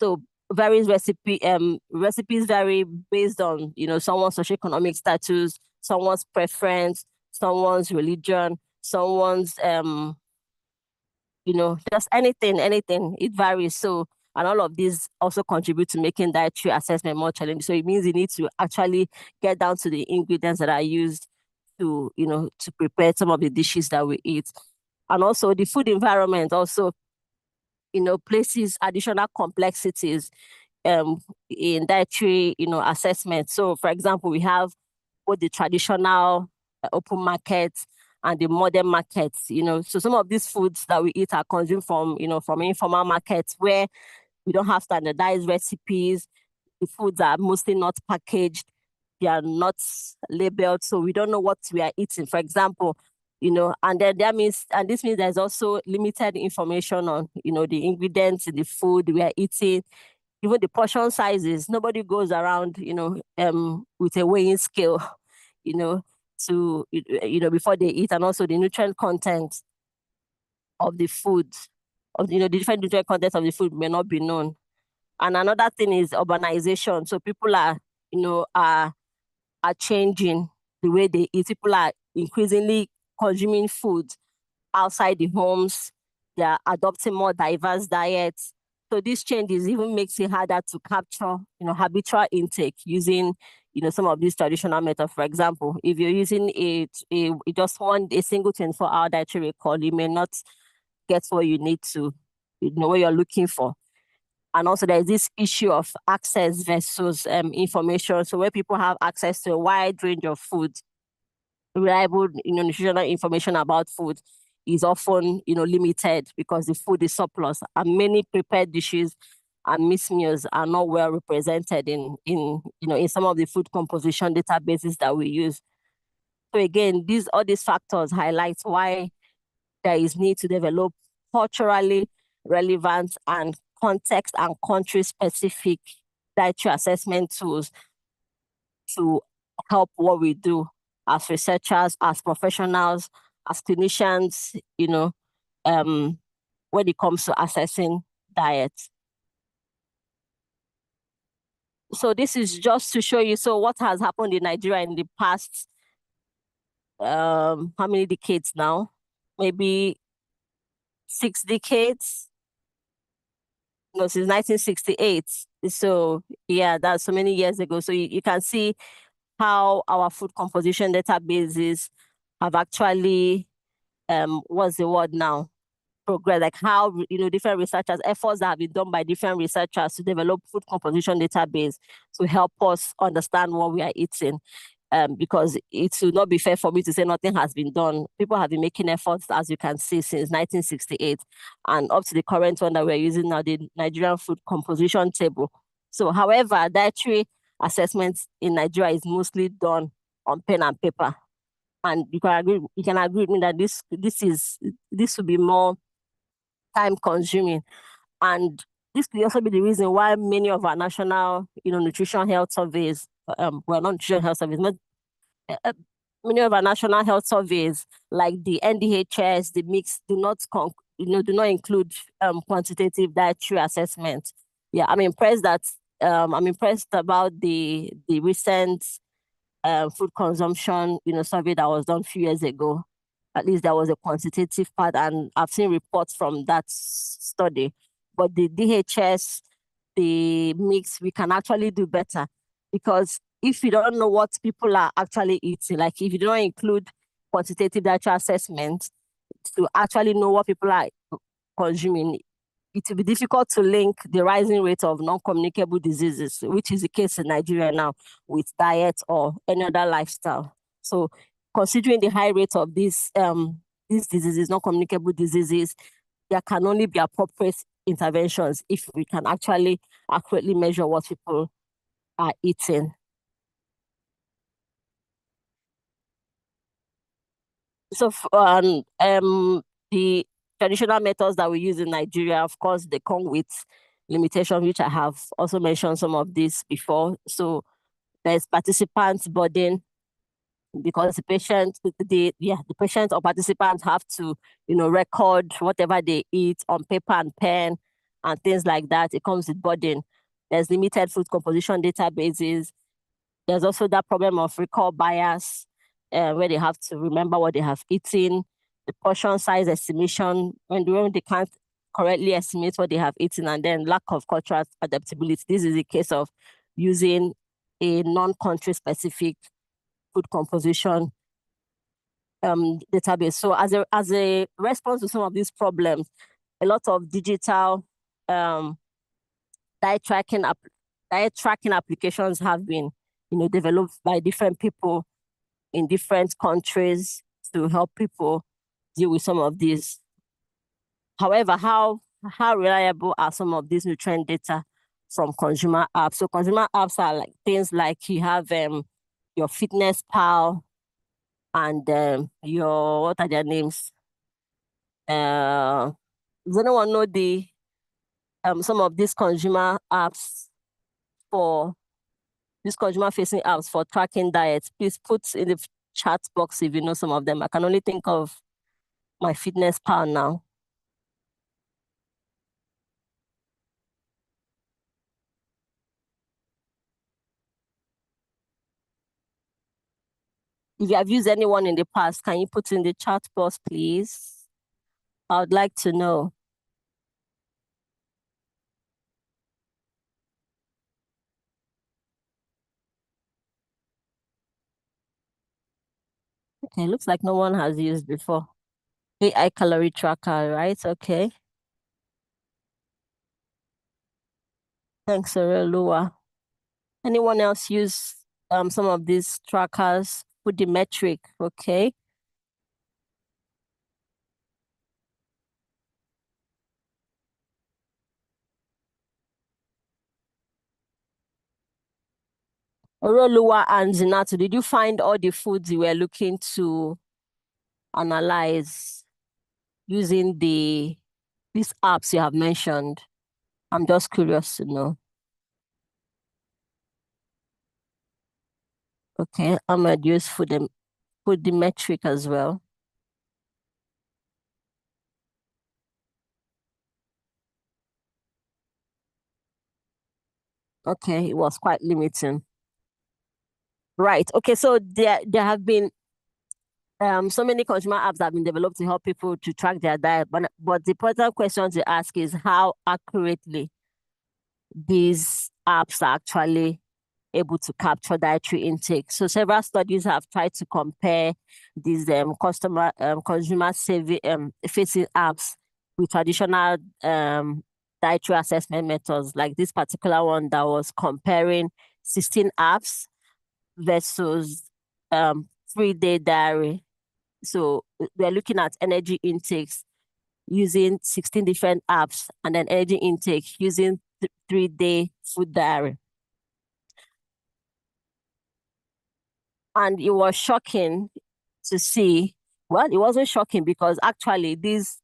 So various recipes vary based on someone's socioeconomic status, someone's preference, someone's religion, someone's just anything, it varies. So, and all of these also contribute to making dietary assessment more challenging. So it means you need to actually get down to the ingredients that are used to to prepare some of the dishes that we eat. And also the food environment also places additional complexities in dietary assessment. So for example, we have both the traditional open markets and the modern markets. So some of these foods that we eat are consumed from from informal markets where we don't have standardized recipes. The foods are mostly not packaged, they are not labeled, so we don't know what we are eating, for example. And then this means there's also limited information on the ingredients in the food we are eating, even the portion sizes. Nobody goes around with a weighing scale to before they eat. And also the nutrient content of the food, the different nutrient content of the food may not be known. And another thing is urbanization. So people are changing the way they eat. People are increasingly consuming food outside the homes. They are adopting more diverse diets. So this changes even makes it harder to capture, habitual intake using, some of these traditional methods. For example, if you're using a single 24-hour dietary recall, you may not get what you need to, what you're looking for. And also there's this issue of access versus information. So where people have access to a wide range of food, reliable, nutritional information about food is often, limited because the food is surplus, and many prepared dishes and mixed meals are not well represented in some of the food composition databases that we use. So again, all these factors highlight why there is need to develop culturally relevant and context and country specific dietary assessment tools to help what we do as researchers, as professionals, as clinicians, when it comes to assessing diet. So this is just to show you, so what has happened in Nigeria in the past, how many decades now? Maybe 6 decades? No, since 1968. So yeah, that's so many years ago. So you can see how our food composition databases have actually, what's the word now? Progress, like how, different researchers, efforts that have been done by different researchers to develop food composition database to help us understand what we are eating. Because it would not be fair for me to say nothing has been done. People have been making efforts, as you can see, since 1968 and up to the current one that we're using now, the Nigerian food composition table. So, however, dietary assessments in Nigeria is mostly done on pen and paper. And you can agree with me that this will be more time consuming. And this could also be the reason why many of our national, nutrition health surveys, not nutrition health surveys, many of our national health surveys, like the NDHS, the mix, do not include quantitative dietary assessment. Yeah, I'm impressed about the recent food consumption, survey that was done a few years ago. At least there was a quantitative part, and I've seen reports from that study. But the DHS, the mix, we can actually do better, because if you don't know what people are actually eating, like if you don't include quantitative dietary assessment to actually know what people are consuming, it will be difficult to link the rising rate of non-communicable diseases, which is the case in Nigeria now, with diet or any other lifestyle. So considering the high rate of these diseases, non-communicable diseases, there can only be appropriate interventions if we can actually accurately measure what people are eating. So the traditional methods that we use in Nigeria, of course, they come with limitations, which I have also mentioned some of this before. So there's participants burden, because the patient, the patient or participants have to, record whatever they eat on paper and pen and things like that. It comes with burden. There's limited food composition databases. There's also that problem of recall bias, where they have to remember what they have eaten. The portion size estimation, when they can't correctly estimate what they have eaten, and then lack of cultural adaptability. This is the case of using a non-country specific food composition database. So as a response to some of these problems, a lot of digital um, diet tracking applications have been, developed by different people in different countries to help people deal with some of these. However, how reliable are some of these nutrient data from consumer apps? So consumer apps are like things like you have your Fitness Pal and your, what are their names? Does anyone know the some of these consumer apps for these consumer facing apps for tracking diets? Please put in the chat box if you know some of them. I can only think of my Fitness Pal now. If you have used anyone in the past, can you put in the chat box, please? I would like to know. Okay, looks like no one has used before. AI calorie tracker, right? Okay. Thanks, Lua. Anyone else use some of these trackers? Put the metric, okay. Oroluwa and Zinatu, did you find all the foods you were looking to analyze using these apps you have mentioned? I'm just curious to know. Okay, Ahmed used food the metric as well. Okay, it was quite limiting. Right. Okay, so there have been so many consumer apps that have been developed to help people to track their diet, but the important question to ask is how accurately these apps are actually able to capture dietary intake. So several studies have tried to compare these consumer facing apps with traditional dietary assessment methods, like this particular one that was comparing 16 apps versus 3-day diary. So we're looking at energy intakes using 16 different apps, and then energy intake using 3-day food diary. And it was shocking to see. Well, it wasn't shocking because actually these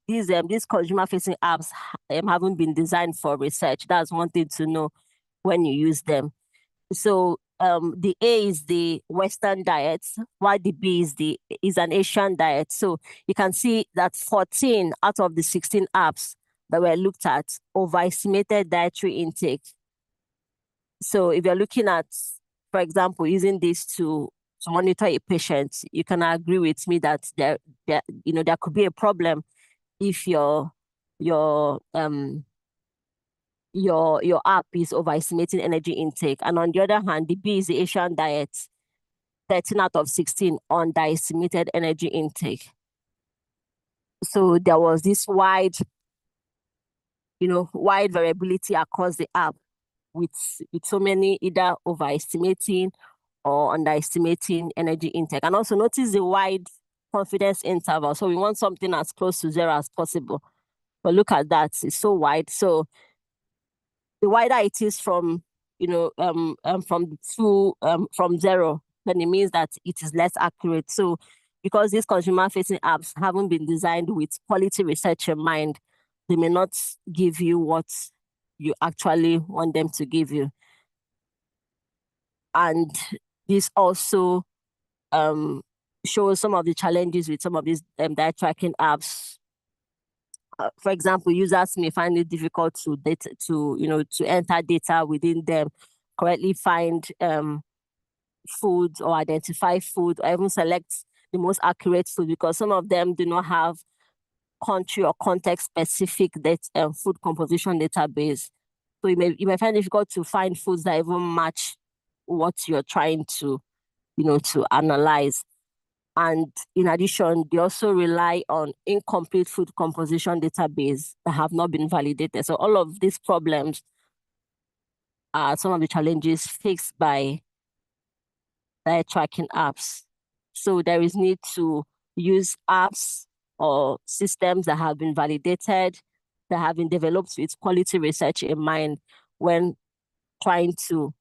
consumer facing apps haven't been designed for research. That's one thing to know when you use them. So the A is the Western diet, while the B is an Asian diet. So you can see that 14 out of the 16 apps that were looked at overestimated dietary intake. So if you're looking at, for example, using this to monitor a patient, you can agree with me that there could be a problem if your app is overestimating energy intake. And on the other hand, the B is the Asian diet, 13 out of 16 underestimated energy intake. So there was this wide variability across the app with so many either overestimating or underestimating energy intake. And also notice the wide confidence interval. So we want something as close to 0 as possible. But look at that, it's so wide. So the wider it is from, from 0, then it means that it is less accurate. So because these consumer-facing apps haven't been designed with quality research in mind, they may not give you what you actually want them to give you. And this also shows some of the challenges with some of these diet tracking apps. For example, users may find it difficult to enter data within them, correctly find food or identify food, or even select the most accurate food, because some of them do not have country or context specific food composition database. So you may find it difficult to find foods that even match what you're trying to analyze. And in addition, they also rely on incomplete food composition database that have not been validated. So all of these problems are some of the challenges faced by diet tracking apps. So there is need to use apps or systems that have been validated, that have been developed with quality research in mind when trying to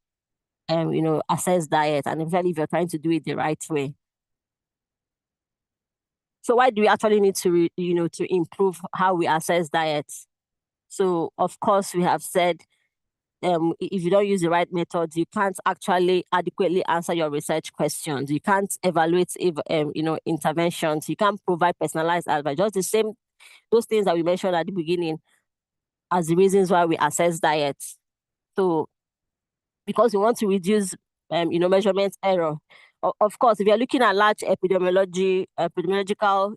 assess diet, and eventually if you're trying to do it the right way. So why do we actually need to to improve how we assess diet? So of course we have said if you don't use the right methods, you can't actually adequately answer your research questions. You can't evaluate interventions. You can't provide personalized advice. Just the same, those things that we mentioned at the beginning as the reasons why we assess diet. So because we want to reduce measurement error. Of course, if you're looking at large epidemiological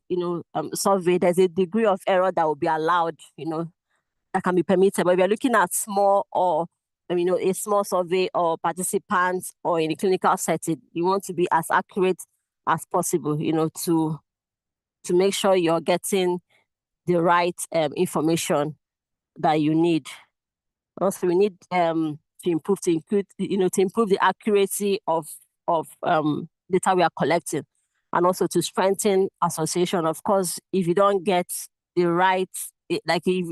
survey, there's a degree of error that will be allowed, that can be permitted. But if you're looking at small or a small survey or participants or in a clinical setting, you want to be as accurate as possible, to make sure you're getting the right information that you need. Also, we need to improve the accuracy of data we are collecting, and also to strengthen association. Of course, if you don't get the right, like if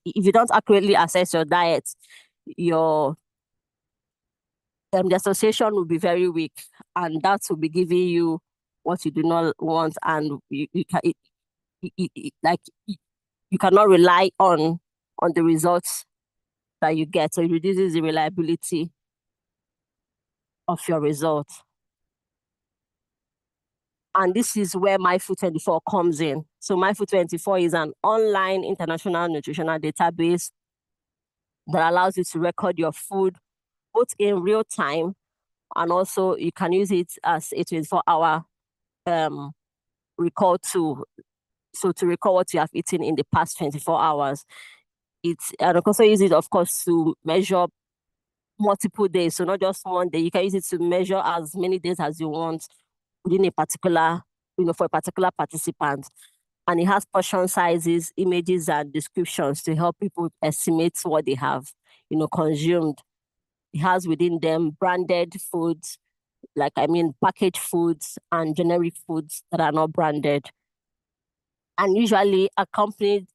you don't accurately assess your diet, your the association will be very weak, and that will be giving you what you do not want, and you cannot rely on the results that you get. So it reduces the reliability of your results. And this is where MyFood24 comes in. So MyFood24 is an online international nutritional database that allows you to record your food both in real time, and also you can use it as a 24-hour record tool. So to record what you have eaten in the past 24 hours. And you can also use it, of course, to measure multiple days. So not just one day. You can use it to measure as many days as you want within a particular, for a particular participant. And it has portion sizes, images, and descriptions to help people estimate what they have, consumed. It has within them branded foods, packaged foods and generic foods that are not branded. And usually accompanied,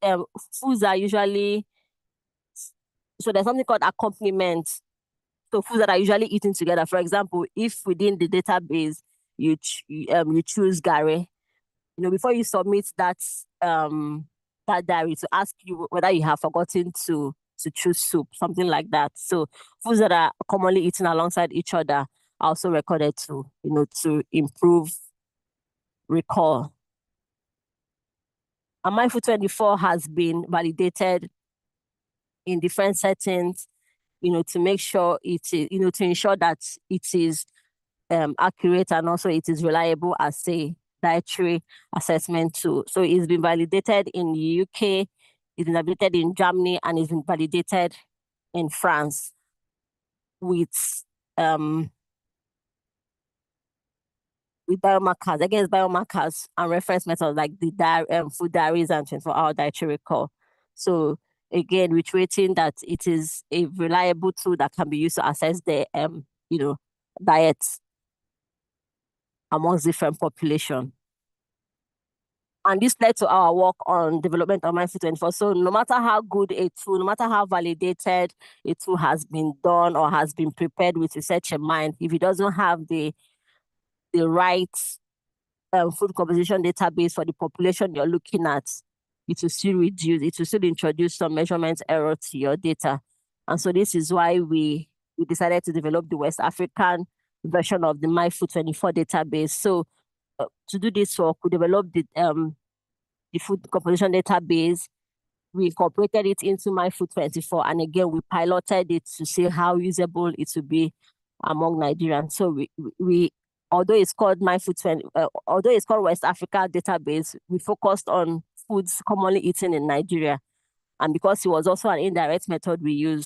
foods are usually, so there's something called accompaniment. So foods that are usually eaten together. For example, if within the database you choose Gary, before you submit that diary, to ask you whether you have forgotten to choose soup, something like that. So foods that are commonly eaten alongside each other are also recorded to improve recall. And MyFood24 has been validated in different settings, to make sure it is, to ensure that it is accurate, and also it is reliable as a dietary assessment tool. So it's been validated in the UK, it's been validated in Germany, and it's been validated in France with biomarkers, against biomarkers and reference methods like the food diaries and 24-hour dietary recall. So again, reiterating that it is a reliable tool that can be used to assess the diets amongst different population. And this led to our work on development of MyFood24. So no matter how good a tool, no matter how validated a tool has been done or has been prepared with research in mind, if it doesn't have the right food composition database for the population you're looking at, it will still introduce some measurement error to your data. And so this is why we decided to develop the West African version of the MyFood24 database. So to do this work, we developed the food composition database. We incorporated it into MyFood24, and again, we piloted it to see how usable it would be among Nigerians. So although it's called although it's called West Africa database, we focused on foods commonly eaten in Nigeria. And because it was also an indirect method we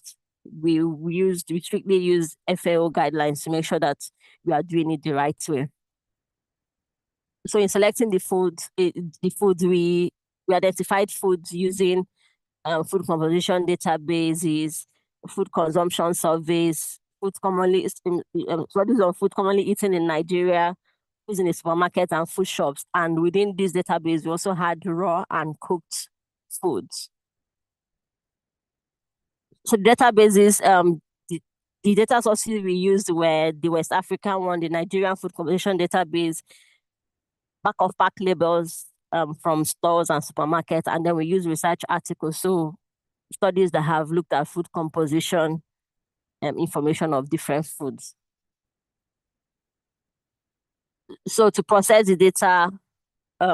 strictly used FAO guidelines to make sure that we are doing it the right way. So in selecting the foods, we identified foods using food composition databases, food consumption surveys, studies on food commonly eaten in Nigeria, foods in the supermarket and food shops. And within this database, we also had raw and cooked foods. So the databases, the data sources we used were the West African one, the Nigerian food composition database, back of pack labels from stores and supermarkets, and then we use research articles, so studies that have looked at food composition information of different foods. So to process the data,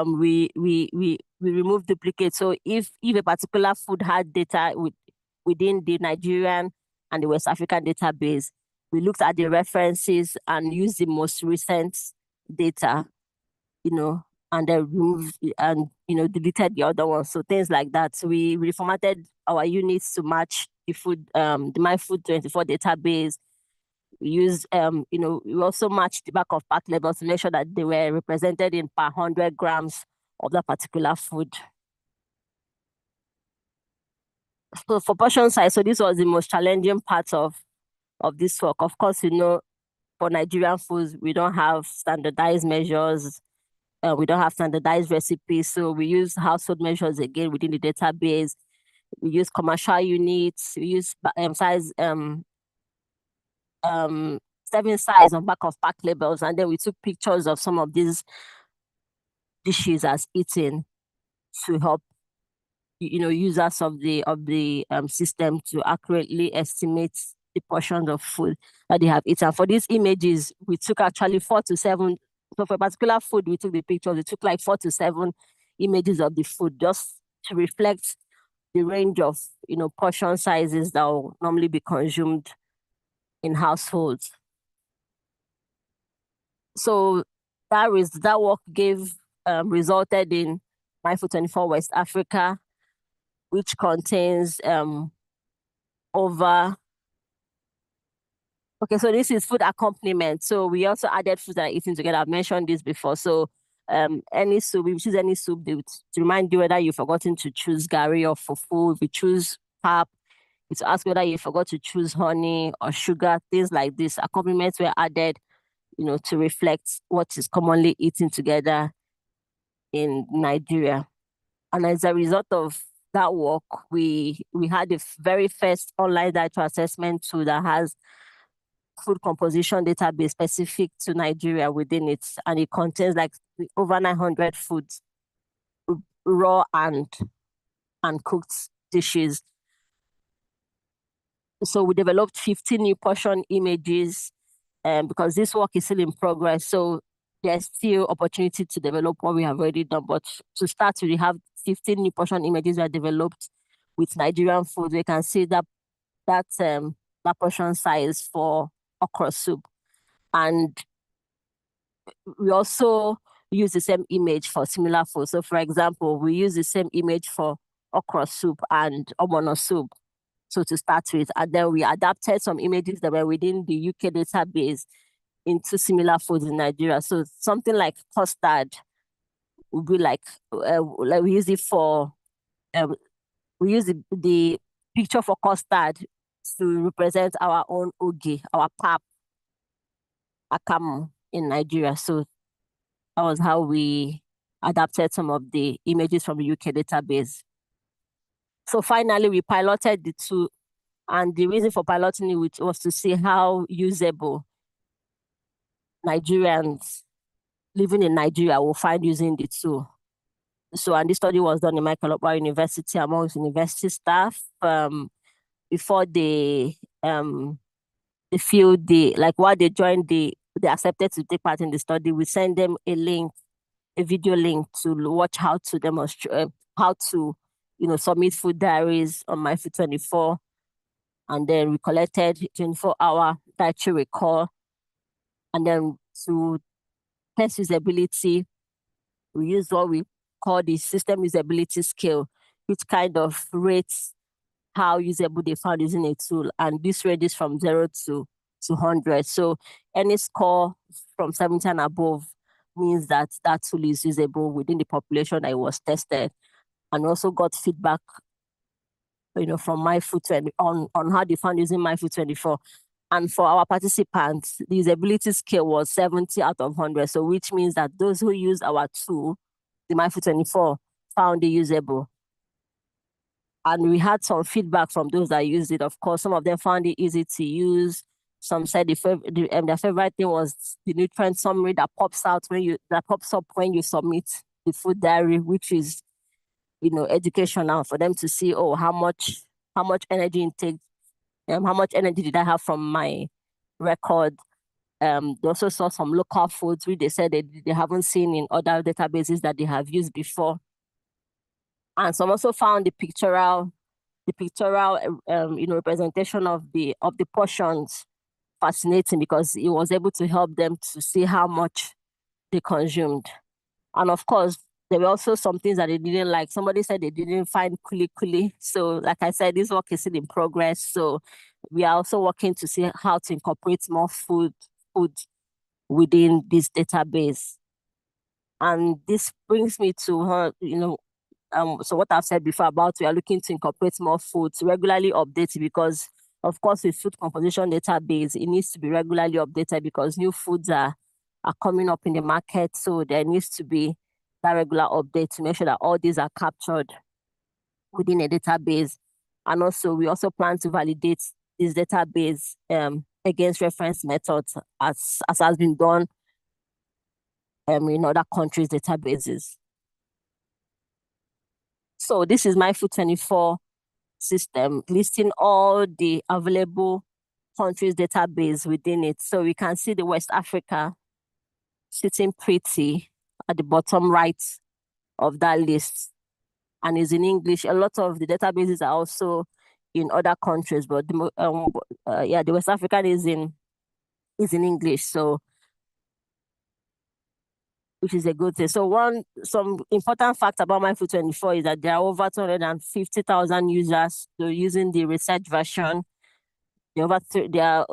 we remove duplicates. So if a particular food had data within the Nigerian and the West African database, we looked at the references and used the most recent data, and then removed and deleted the other ones. So things like that. So we reformatted our units to match the MyFood24 database. We used we also matched the back of pack labels to make sure that they were represented in per 100 grams of that particular food. So for portion size, so this was the most challenging part of this work. Of course, for Nigerian foods, we don't have standardized measures. We don't have standardized recipes, so we use household measures again within the database. We use commercial units. We use serving size on back of pack labels, and then we took pictures of some of these dishes as eaten to help users of the system to accurately estimate the portions of food that they have eaten. For these images, we took actually 4 to 7. So for a particular food, we took the pictures. We took like 4 to 7 images of the food just to reflect the range of portion sizes that will normally be consumed in households. So that work resulted in MyFood24 West Africa, which contains so this is food accompaniment. So we also added food that are eaten together. I've mentioned this before. So any soup, if you choose any soup, to remind you whether you've forgotten to choose gari or fufu. If you choose pap, it's to ask whether you forgot to choose honey or sugar, things like this. Accompaniments were added, to reflect what is commonly eaten together in Nigeria. And as a result of that work, we had the very first online dietary assessment tool that has food composition database specific to Nigeria within it, and it contains like over 900 foods, raw and cooked dishes. So we developed 15 new portion images, because this work is still in progress. So there's still opportunity to develop what we have already done. But to start, we have 15 new portion images that are developed with Nigerian food. We can see that portion size for okra soup. And we also use the same image for similar food. So for example, we use the same image for okra soup and ogbono soup. So to start with, and then we adapted some images that were within the UK database into similar foods in Nigeria. So something like custard would be like we use it for, we use the picture for custard to represent our own ogi, our pap, akamu in Nigeria. So that was how we adapted some of the images from the UK database. So finally, we piloted the tool, and the reason for piloting it was to see how usable Nigerians living in Nigeria will find using the tool. So, and this study was done in Michael University amongst university staff before they feel while they joined they accepted to take part in the study. We send them a video link to watch how to demonstrate how to submit food diaries on MyFood24, and then we collected 24-hour dietary recall, and then to test usability, we use what we call the system usability scale, which kind of rates how usable they found using a tool, and this ranges from 0 to 100. So any score from 70 and above means that that tool is usable within the population that it was tested, and also got feedback, from MyFood24 on how they found using MyFood24. And for our participants, the usability scale was 70 out of 100. So which means that those who use our tool, the MyFood24, found it usable. And we had some feedback from those that used it. Of course, some of them found it easy to use. Some said their favorite thing was the nutrient summary that pops up when you submit the food diary, which is, educational for them to see, how much energy intake, how much energy did I have from my record. They also saw some local foods, which they said they haven't seen in other databases that they have used before. And some also found the pictorial representation of the portions fascinating, because it was able to help them to see how much they consumed. And of course, there were also some things that they didn't like. Somebody said they didn't find kuli. So like I said, this work is still in progress. So we are also working to see how to incorporate more food within this database. And this brings me to, so what I've said before about we are looking to incorporate more food, to regularly update it, because of course with food composition database, it needs to be regularly updated because new foods are coming up in the market. So there needs to be that regular update to make sure that all these are captured within a database. And also we also plan to validate this database against reference methods as has been done in other countries' databases. So this is MyFood24 system listing all the available countries' database within it. So we can see the West Africa sitting pretty at the bottom right of that list, and is in English. A lot of the databases are also in other countries, but the West African is in English. So, which is a good thing. So some important fact about MyFood24 is that there are over 250,000 users using the research version. There are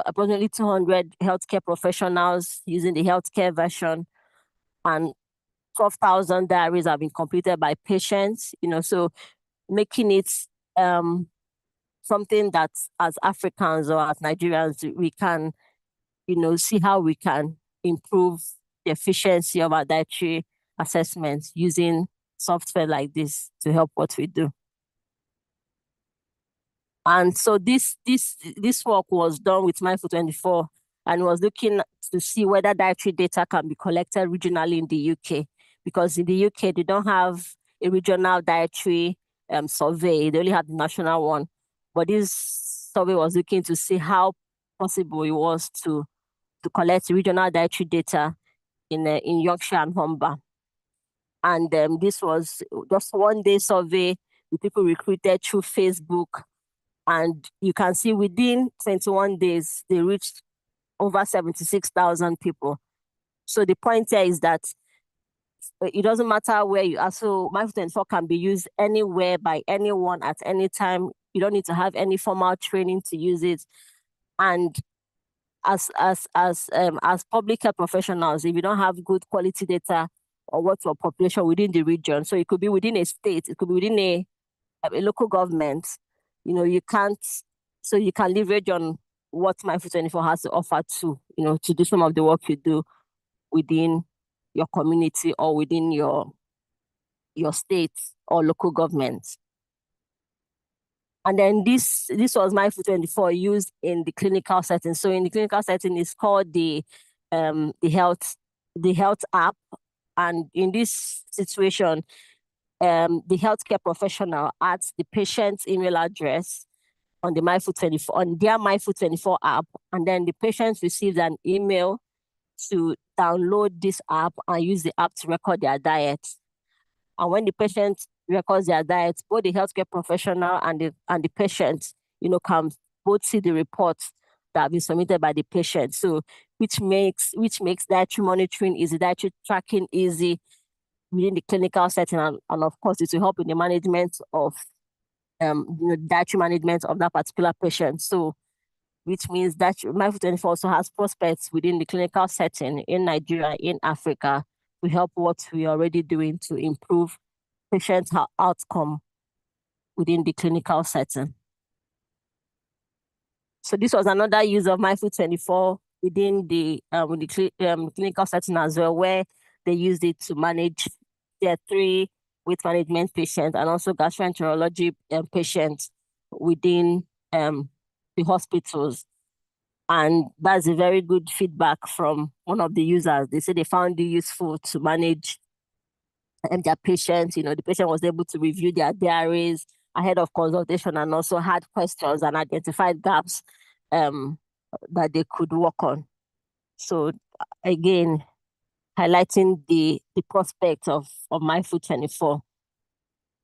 approximately 200 healthcare professionals using the healthcare version, and 12,000 diaries have been completed by patients. So making it something that as Africans or as Nigerians we can, see how we can improve the efficiency of our dietary assessments using software like this to help what we do. And so this work was done with MyFood24, and was looking to see whether dietary data can be collected regionally in the UK, because in the UK they don't have a regional dietary survey; they only have the national one. But this survey was looking to see how possible it was to collect regional dietary data in Yorkshire and Humber. And this was just one day survey with people recruited through Facebook. And you can see within 21 days, they reached over 76,000 people. So the point here is that it doesn't matter where you are. So MyFood24 can be used anywhere by anyone at any time. You don't need to have any formal training to use it. And as public health professionals, if you don't have good quality data on what's your population within the region, so it could be within a state, it could be within a local government, you can't, so you can leverage on what MyFood24 has to offer to do some of the work you do within your community or within your state or local government. And then this was MyFood24 used in the clinical setting. So in the clinical setting, it's called the health the health app. And in this situation, the healthcare professional adds the patient's email address on the MyFood24 on their MyFood24 app, and then the patient receives an email to download this app and use the app to record their diet. And when the patient records their diet, both the healthcare professional and the patient, can both see the reports that have been submitted by the patient. So which makes dietary monitoring easy, dietary tracking easy within the clinical setting, and of course it will help in the management of dietary management of that particular patient. So which means that MyFood24 also has prospects within the clinical setting in Nigeria, in Africa, to help what we are already doing to improve patient outcome within the clinical setting. So this was another use of MyFood24 within the clinical setting as well, where they used it to manage their 3 weight management patients and also gastroenterology patients within the hospitals. And that's a very good feedback from one of the users. They said they found it useful to manage their patients. The patient was able to review their diaries ahead of consultation and also had questions and identified gaps that they could work on. So again, highlighting the prospect of MyFood24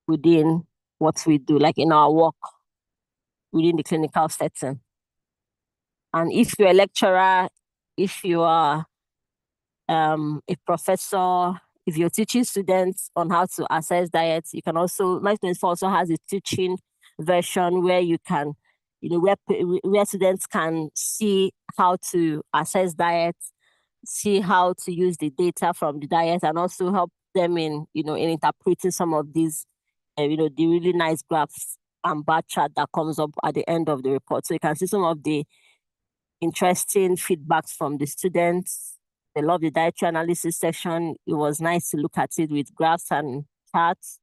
within what we do, like in our work within the clinical setting. And if you're a lecturer, if you are a professor, if you're teaching students on how to assess diets, you can also, MyFood24 also has a teaching version where you can, where students can see how to assess diets, see how to use the data from the diet, and also help them in interpreting some of these, the really nice graphs and bar chart that comes up at the end of the report. So you can see some of the interesting feedbacks from the students. They love the dietary analysis section. It was nice to look at it with graphs and charts.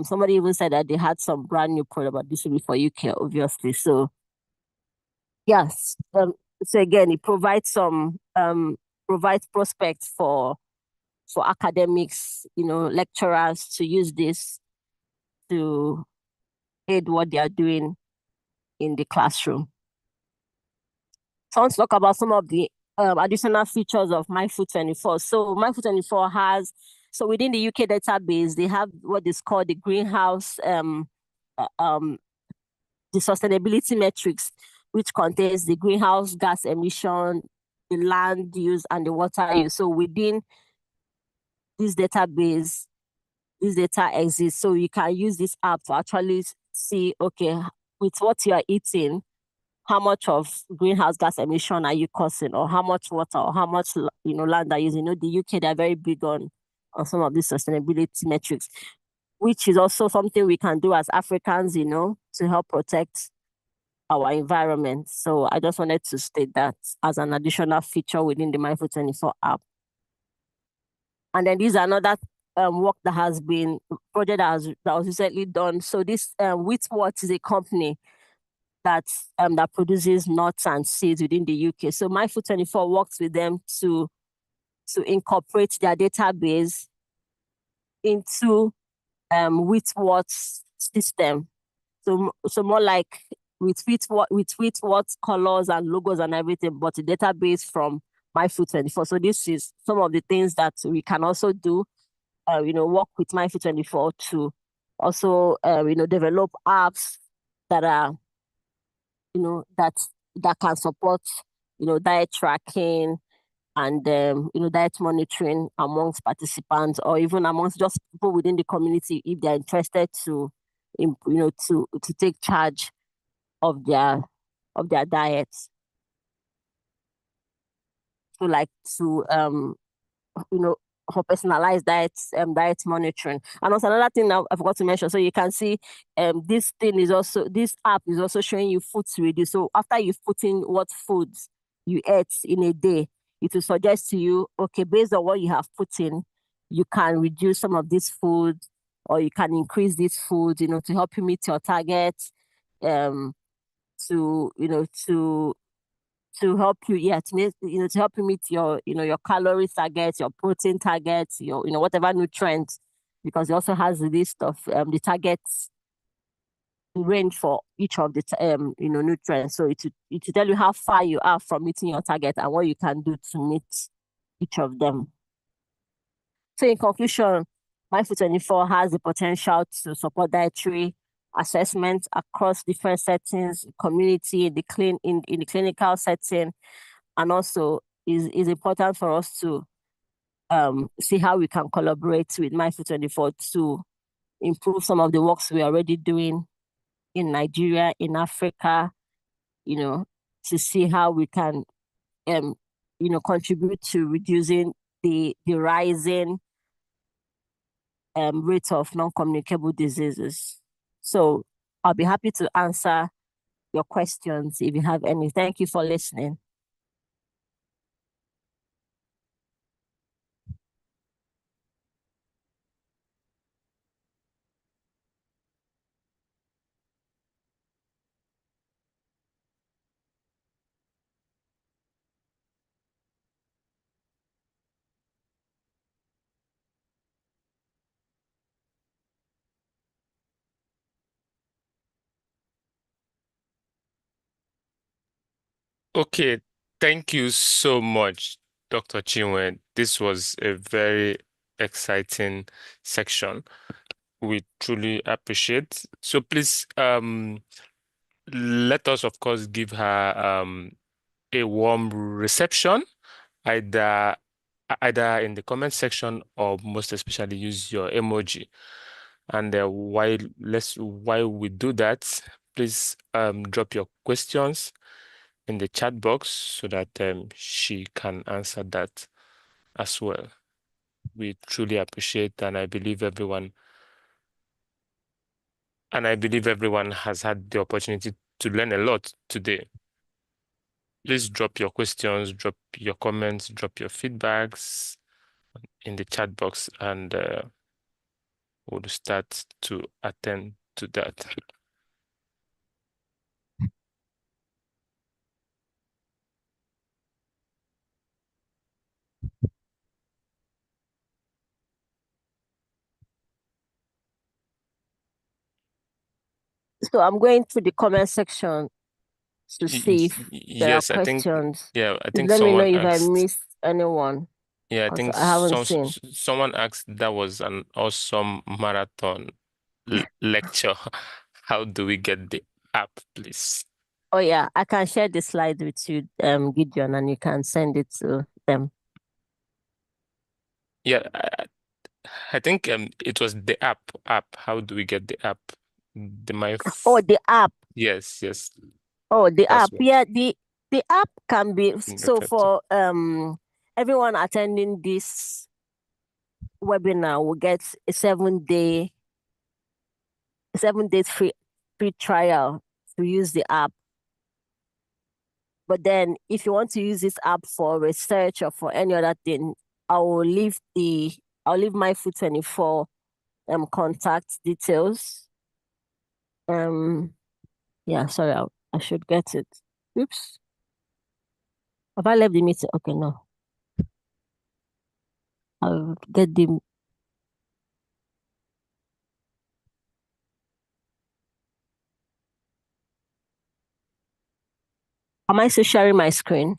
Somebody even said that they had some brand new product, but this will be for UK, obviously. So yes, so again, it provides prospects for academics, lecturers to use this to aid what they are doing in the classroom. So I want to talk about some of the additional features of MyFood24. So MyFood24 has, so within the UK database, they have what is called the greenhouse, the sustainability metrics, which contains the greenhouse gas emission, the land use, and the water use. So within this database, this data exists. So you can use this app to actually see, okay, with what you are eating, how much of greenhouse gas emission are you causing, or how much water, or how much land are you using. The UK, they're very big on some of these sustainability metrics, which is also something we can do as Africans, to help protect our environment. So I just wanted to state that as an additional feature within the MyFood24 app. And then this is another work that has been project that was recently done. So this Wheatworth is a company that produces nuts and seeds within the UK. So MyFood24 works with them to incorporate their database into Wheatworth's system. So more like with Wheatworth's colors and logos and everything, but the database from MyFood24. So this is some of the things that we can also do, work with MyFood24 to also, develop apps that are, that can support, diet tracking and, diet monitoring amongst participants, or even amongst just people within the community if they're interested to, to take charge of their diets. So like to, for personalized diet monitoring. And also another thing now I forgot to mention, so you can see this app is also showing you foods to reduce. So after you've put in what foods you ate in a day, it will suggest to you, okay, based on what you have put in, you can reduce some of these foods, or you can increase these foods, to help you meet your targets, to to help you, to help you meet your, your calorie targets, your protein targets, your, whatever nutrients, because it also has a list of the targets range for each of the nutrients. So it will tell you how far you are from meeting your target and what you can do to meet each of them. So in conclusion, MyFood24 has the potential to support dietary assessment across different settings, community, in the clinical setting, and also is important for us to see how we can collaborate with MyFood24 to improve some of the works we're already doing in Nigeria, in Africa, to see how we can, contribute to reducing the rising rate of non-communicable diseases. So I'll be happy to answer your questions if you have any. Thank you for listening. Okay, thank you so much, Dr. Chinwe. This was a very exciting section. We truly appreciate. So please, let us, of course, give her a warm reception, either in the comment section or most especially use your emoji. And while we do that, please drop your questions in the chat box so that she can answer that as well. We truly appreciate, and I believe everyone has had the opportunity to learn a lot today. Please drop your questions, drop your comments, drop your feedbacks in the chat box, and we'll start to attend to that. So I'm going through the comment section to see if there are Yes, I think questions. I think Let me know someone if I asked. missed anyone. Yeah, I Because think I haven't seen. someone asked that was an awesome marathon lecture. How do we get the app, please? Oh yeah, I can share the slide with you, Gideon, and you can send it to them. Yeah, I think it was the app. How do we get the app? Oh, the app. Yes. Oh, the That's app. what Yeah, the app can be I'm so referred to. for everyone attending this webinar will get a 7-day free trial to use the app. But then if you want to use this app for research or for any other thing, I'll leave MyFood24 contact details. Yeah, sorry, I should get it. Oops. Have I left the meeting? Okay, no. I'll get the Am I still sharing my screen?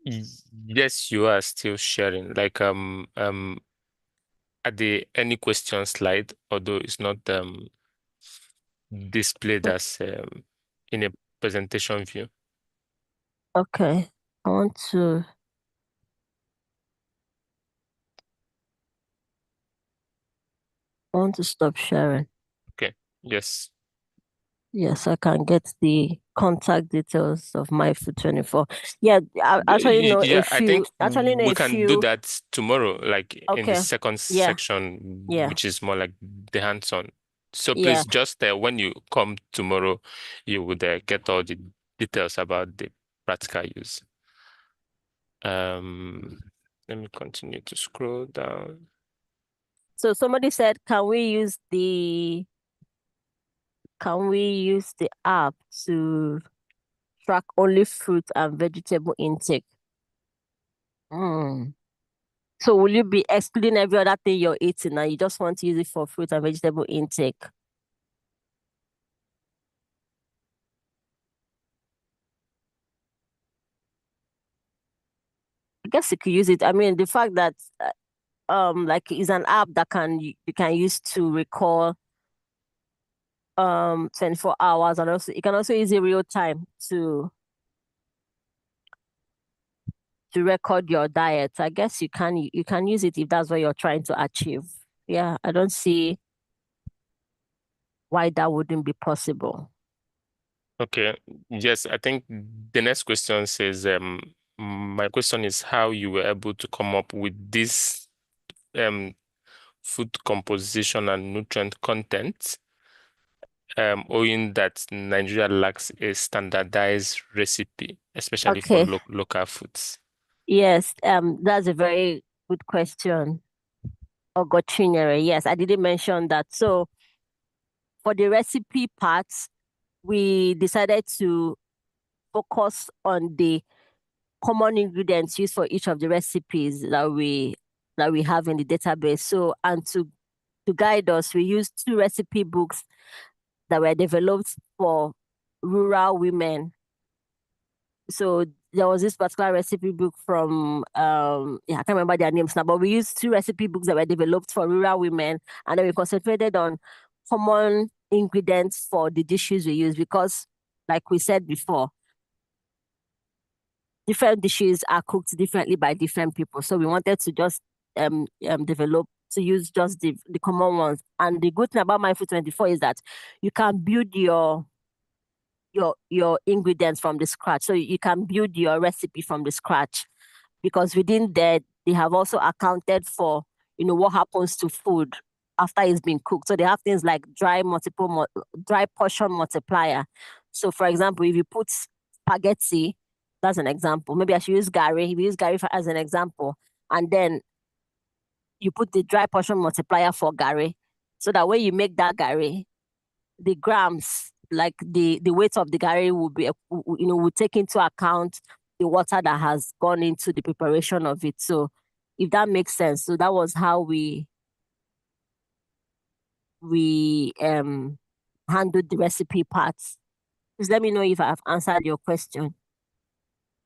Yes, you are still sharing. Like at the any question slide, although it's not displayed as in a presentation view. Okay. I want to stop sharing. Okay. Yes. Yes, I can get the contact details of MyFood24. Yeah, I actually know a Yeah, I think few. Actually know we a can do few. that tomorrow, like in the Okay. second Yeah. section, Yeah. which is more like the hands-on. So Yeah. please just when you come tomorrow, you would get all the details about the practical use. Let me continue to scroll down. So somebody said, can we use the app to track only fruit and vegetable intake. So will you be excluding every other thing you're eating and you just want to use it for fruit and vegetable intake? I guess you could use it. I mean, the fact that like is an app that you can use to recall 24 hours, and also you can also use it real time to record your diet. I guess you can use it if that's what you're trying to achieve. Yeah, I don't see why that wouldn't be possible. Okay. Yes, I think the next question says, my question is how you were able to come up with this food composition and nutrient content, owing that Nigeria lacks a standardized recipe, especially for Okay. local foods. Yes, that's a very good question. Ogochinyere. Yes, I didn't mention that. So for the recipe parts, we decided to focus on the common ingredients used for each of the recipes that we have in the database. So, and to guide us, we used 2 recipe books that were developed for rural women. So there was this particular recipe book from I can't remember their names now, but we used 2 recipe books that were developed for rural women, and then we concentrated on common ingredients for the dishes we use, because like we said before, different dishes are cooked differently by different people. So we wanted to just develop to use just the common ones. And the good thing about MyFood24 is that you can build your ingredients from the scratch. So you can build your recipe from the scratch, because within there they have also accounted for what happens to food after it's been cooked. So they have things like dry portion multiplier. So for example, if you put spaghetti, that's an example. Maybe I should use Gary. If you use Gary as an example, and then you put the dry portion multiplier for Gary, so that when you make that Gary, the grams, like the weight of the Gary will be, will take into account the water that has gone into the preparation of it. So if that makes sense. So that was how we handled the recipe parts. Please let me know if I've answered your question.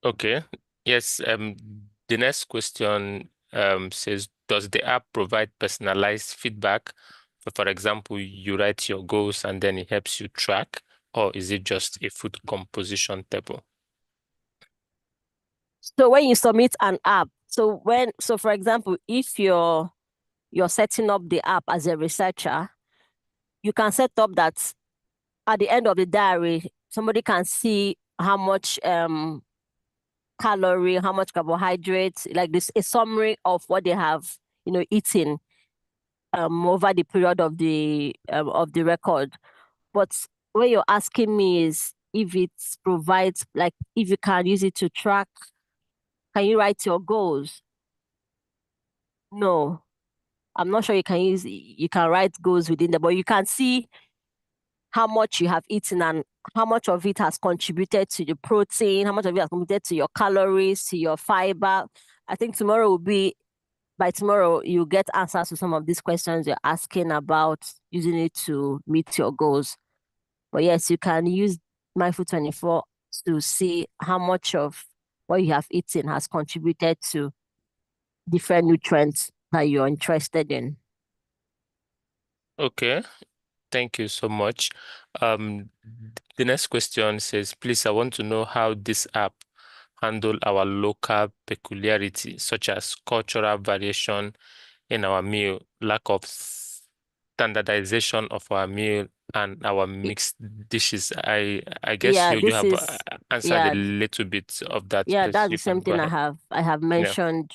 Okay. Yes, the next question says, does the app provide personalized feedback? For example, you write your goals and then it helps you track, or is it just a food composition table? So when you submit an app, so for example, if you're setting up the app as a researcher, you can set up that at the end of the diary, somebody can see how much calorie, how much carbohydrates, like this, a summary of what they have, eaten over the period of the record. But what you're asking me is if it provides, like, if you can use it to track, can you write your goals? No, I'm not sure you can write goals within there, but you can see how much you have eaten and how much of it has contributed to the protein, how much of it has contributed to your calories, to your fiber. I think by tomorrow, you'll get answers to some of these questions you're asking about using it to meet your goals. But yes, you can use MyFood24 to see how much of what you have eaten has contributed to different nutrients that you're interested in. Okay. Thank you so much. The next question says, please, I want to know how this app handle our local peculiarity, such as cultural variation in our meal, lack of standardization of our meal, and our mixed dishes. I guess Yeah, you this have is answered a yeah, little bit of that. yeah, Please, that's the you same can go thing ahead. I have Yeah. mentioned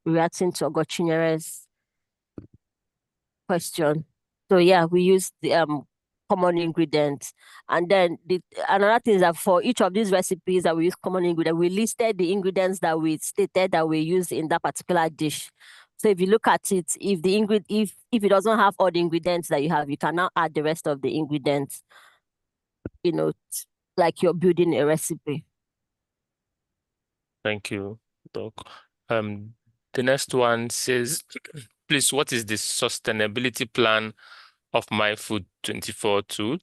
reacting to Ogochinyere's question. So yeah, we use the common ingredients. And then another thing is that for each of these recipes that we use common ingredient, we listed the ingredients that we stated that we use in that particular dish. So if you look at it, if if it doesn't have all the ingredients that you have, you can now add the rest of the ingredients, like you're building a recipe. Thank you, Doc. The next one says, please, what is the sustainability plan of MyFood24 tool?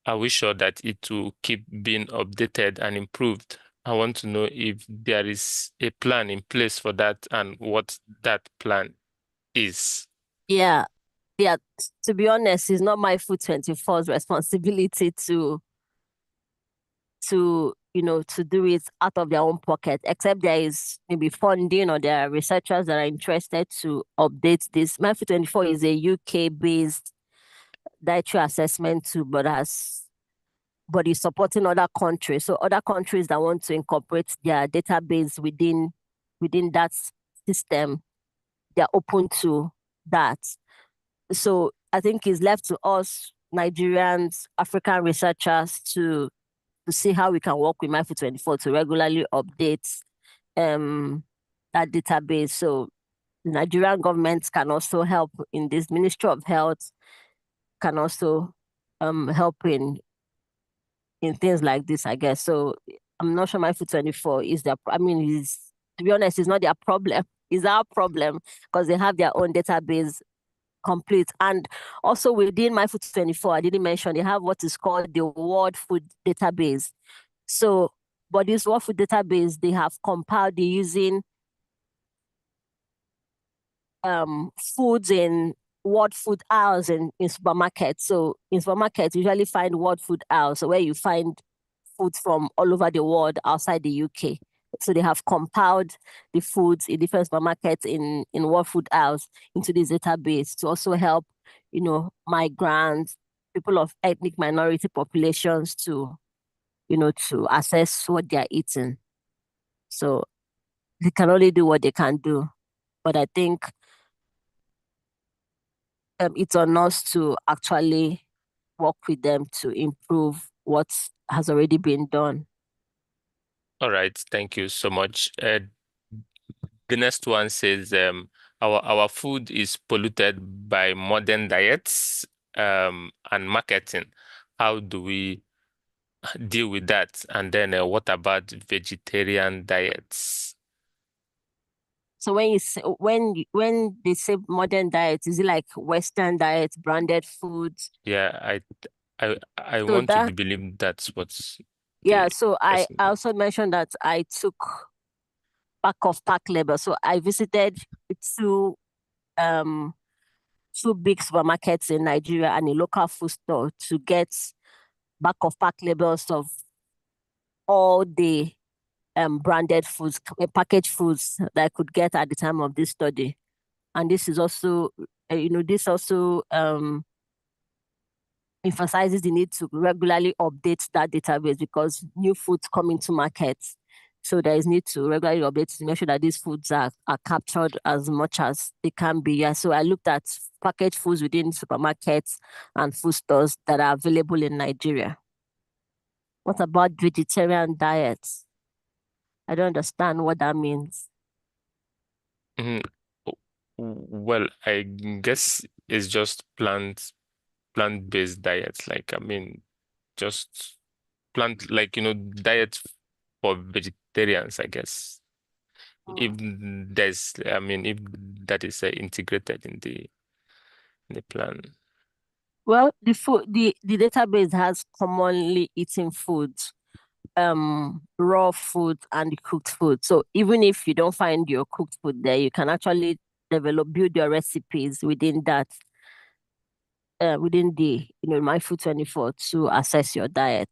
Are we sure that it will keep being updated and improved? I want to know if there is a plan in place for that and what that plan is. Yeah, yeah. To be honest, it's not MyFood24's responsibility to do it out of their own pocket, except there is maybe funding or there are researchers that are interested to update this. MyFood24 is a UK-based dietary assessment tool, but is supporting other countries. So other countries that want to incorporate their database within that system, they're open to that. So I think it's left to us, Nigerians, African researchers, to see how we can work with MyFood24 to regularly update that database. So the Nigerian government can also help in this. Ministry of Health can also help in things like this, I guess. So I'm not sure MyFood24 is their, I mean, to be honest, it's not their problem. It's our problem because they have their own database complete. And also within MyFood24, I didn't mention, they have what is called the World Food Database. So, but this World Food Database, they have compiled using foods in world food aisles in supermarkets. So in supermarkets, you usually find world food aisles, so where you find foods from all over the world outside the UK. So they have compiled the foods in different supermarkets in world food aisles into this database to also help, migrants, people of ethnic minority populations to assess what they're eating. So they can only do what they can do. But I think it's on us to actually work with them to improve what has already been done. All right, thank you so much. The next one says, our food is polluted by modern diets and marketing. How do we deal with that? And then what about vegetarian diets? So when they say modern diet, is it like Western diet, branded foods? Yeah, I So want to that believe that's what's yeah. the So I person. also mentioned that I took back of pack label. So I visited two um two big supermarkets in Nigeria and a local food store to get back of pack labels of all the branded foods, packaged foods that I could get at the time of this study. And this is also, this also emphasizes the need to regularly update that database because new foods come into markets. So there is need to regularly update to make sure that these foods are captured as much as they can be. Yeah. So I looked at packaged foods within supermarkets and food stores that are available in Nigeria. What about vegetarian diets? I don't understand what that means. Mhm. Well, I guess it's just plant-based diets. Like, I mean, just plant, like, diet for vegetarians, I guess. If if that is integrated in the plan. Well, the database has commonly eaten foods, raw food and cooked food. So even if you don't find your cooked food there, you can actually build your recipes within that, within the, MyFood24 to assess your diet.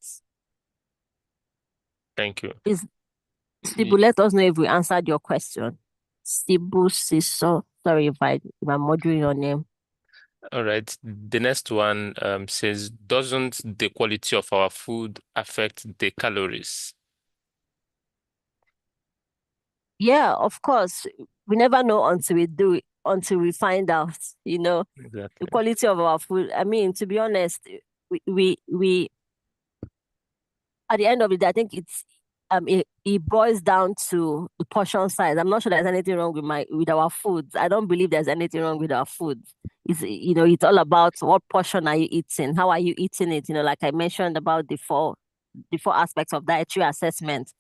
Thank you. Is Stibu, let us know if we answered your question. Stibu Siso. Sorry if I'm murdering your name. All right. The next one says, doesn't the quality of our food affect the calories? Yeah, of course. We never know until we do it, until we find out, the Exactly. quality of our food. I mean, to be honest, we at the end of the day, I think it boils down to the portion size. I'm not sure there's anything wrong with our foods. I don't believe there's anything wrong with our foods. It's all about what portion are you eating? How are you eating it? Like I mentioned about before, the four aspects of dietary assessment.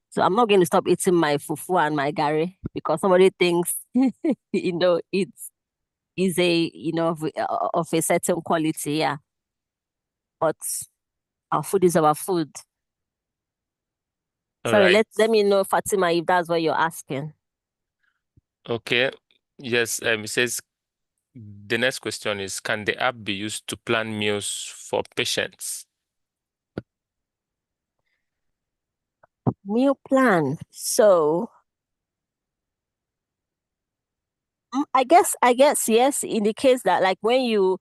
So I'm not going to stop eating my fufu and my gari because somebody thinks, it is a, of a certain quality, yeah. But our food is our food. All Sorry, right. let me know, Fatima, if that's what you're asking. Okay. Yes, it says the next question is, can the app be used to plan meals for patients? Meal plan. So I guess yes, in the case that like when you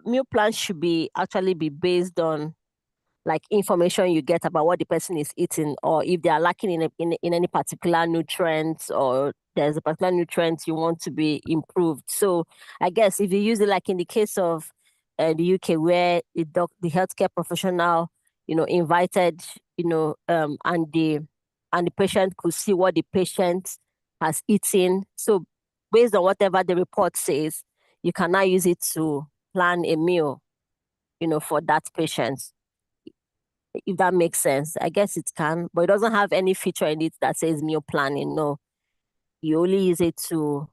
meal plan should be actually be based on like information you get about what the person is eating, or if they are lacking in any particular nutrients, or there's a particular nutrient you want to be improved. So I guess if you use it like in the case of the UK, where the healthcare professional, invited, and the patient could see what the patient has eaten. So based on whatever the report says, you can now use it to plan a meal, for that patient, if that makes sense. I guess it can, but it doesn't have any feature in it that says meal planning. No, you only use it to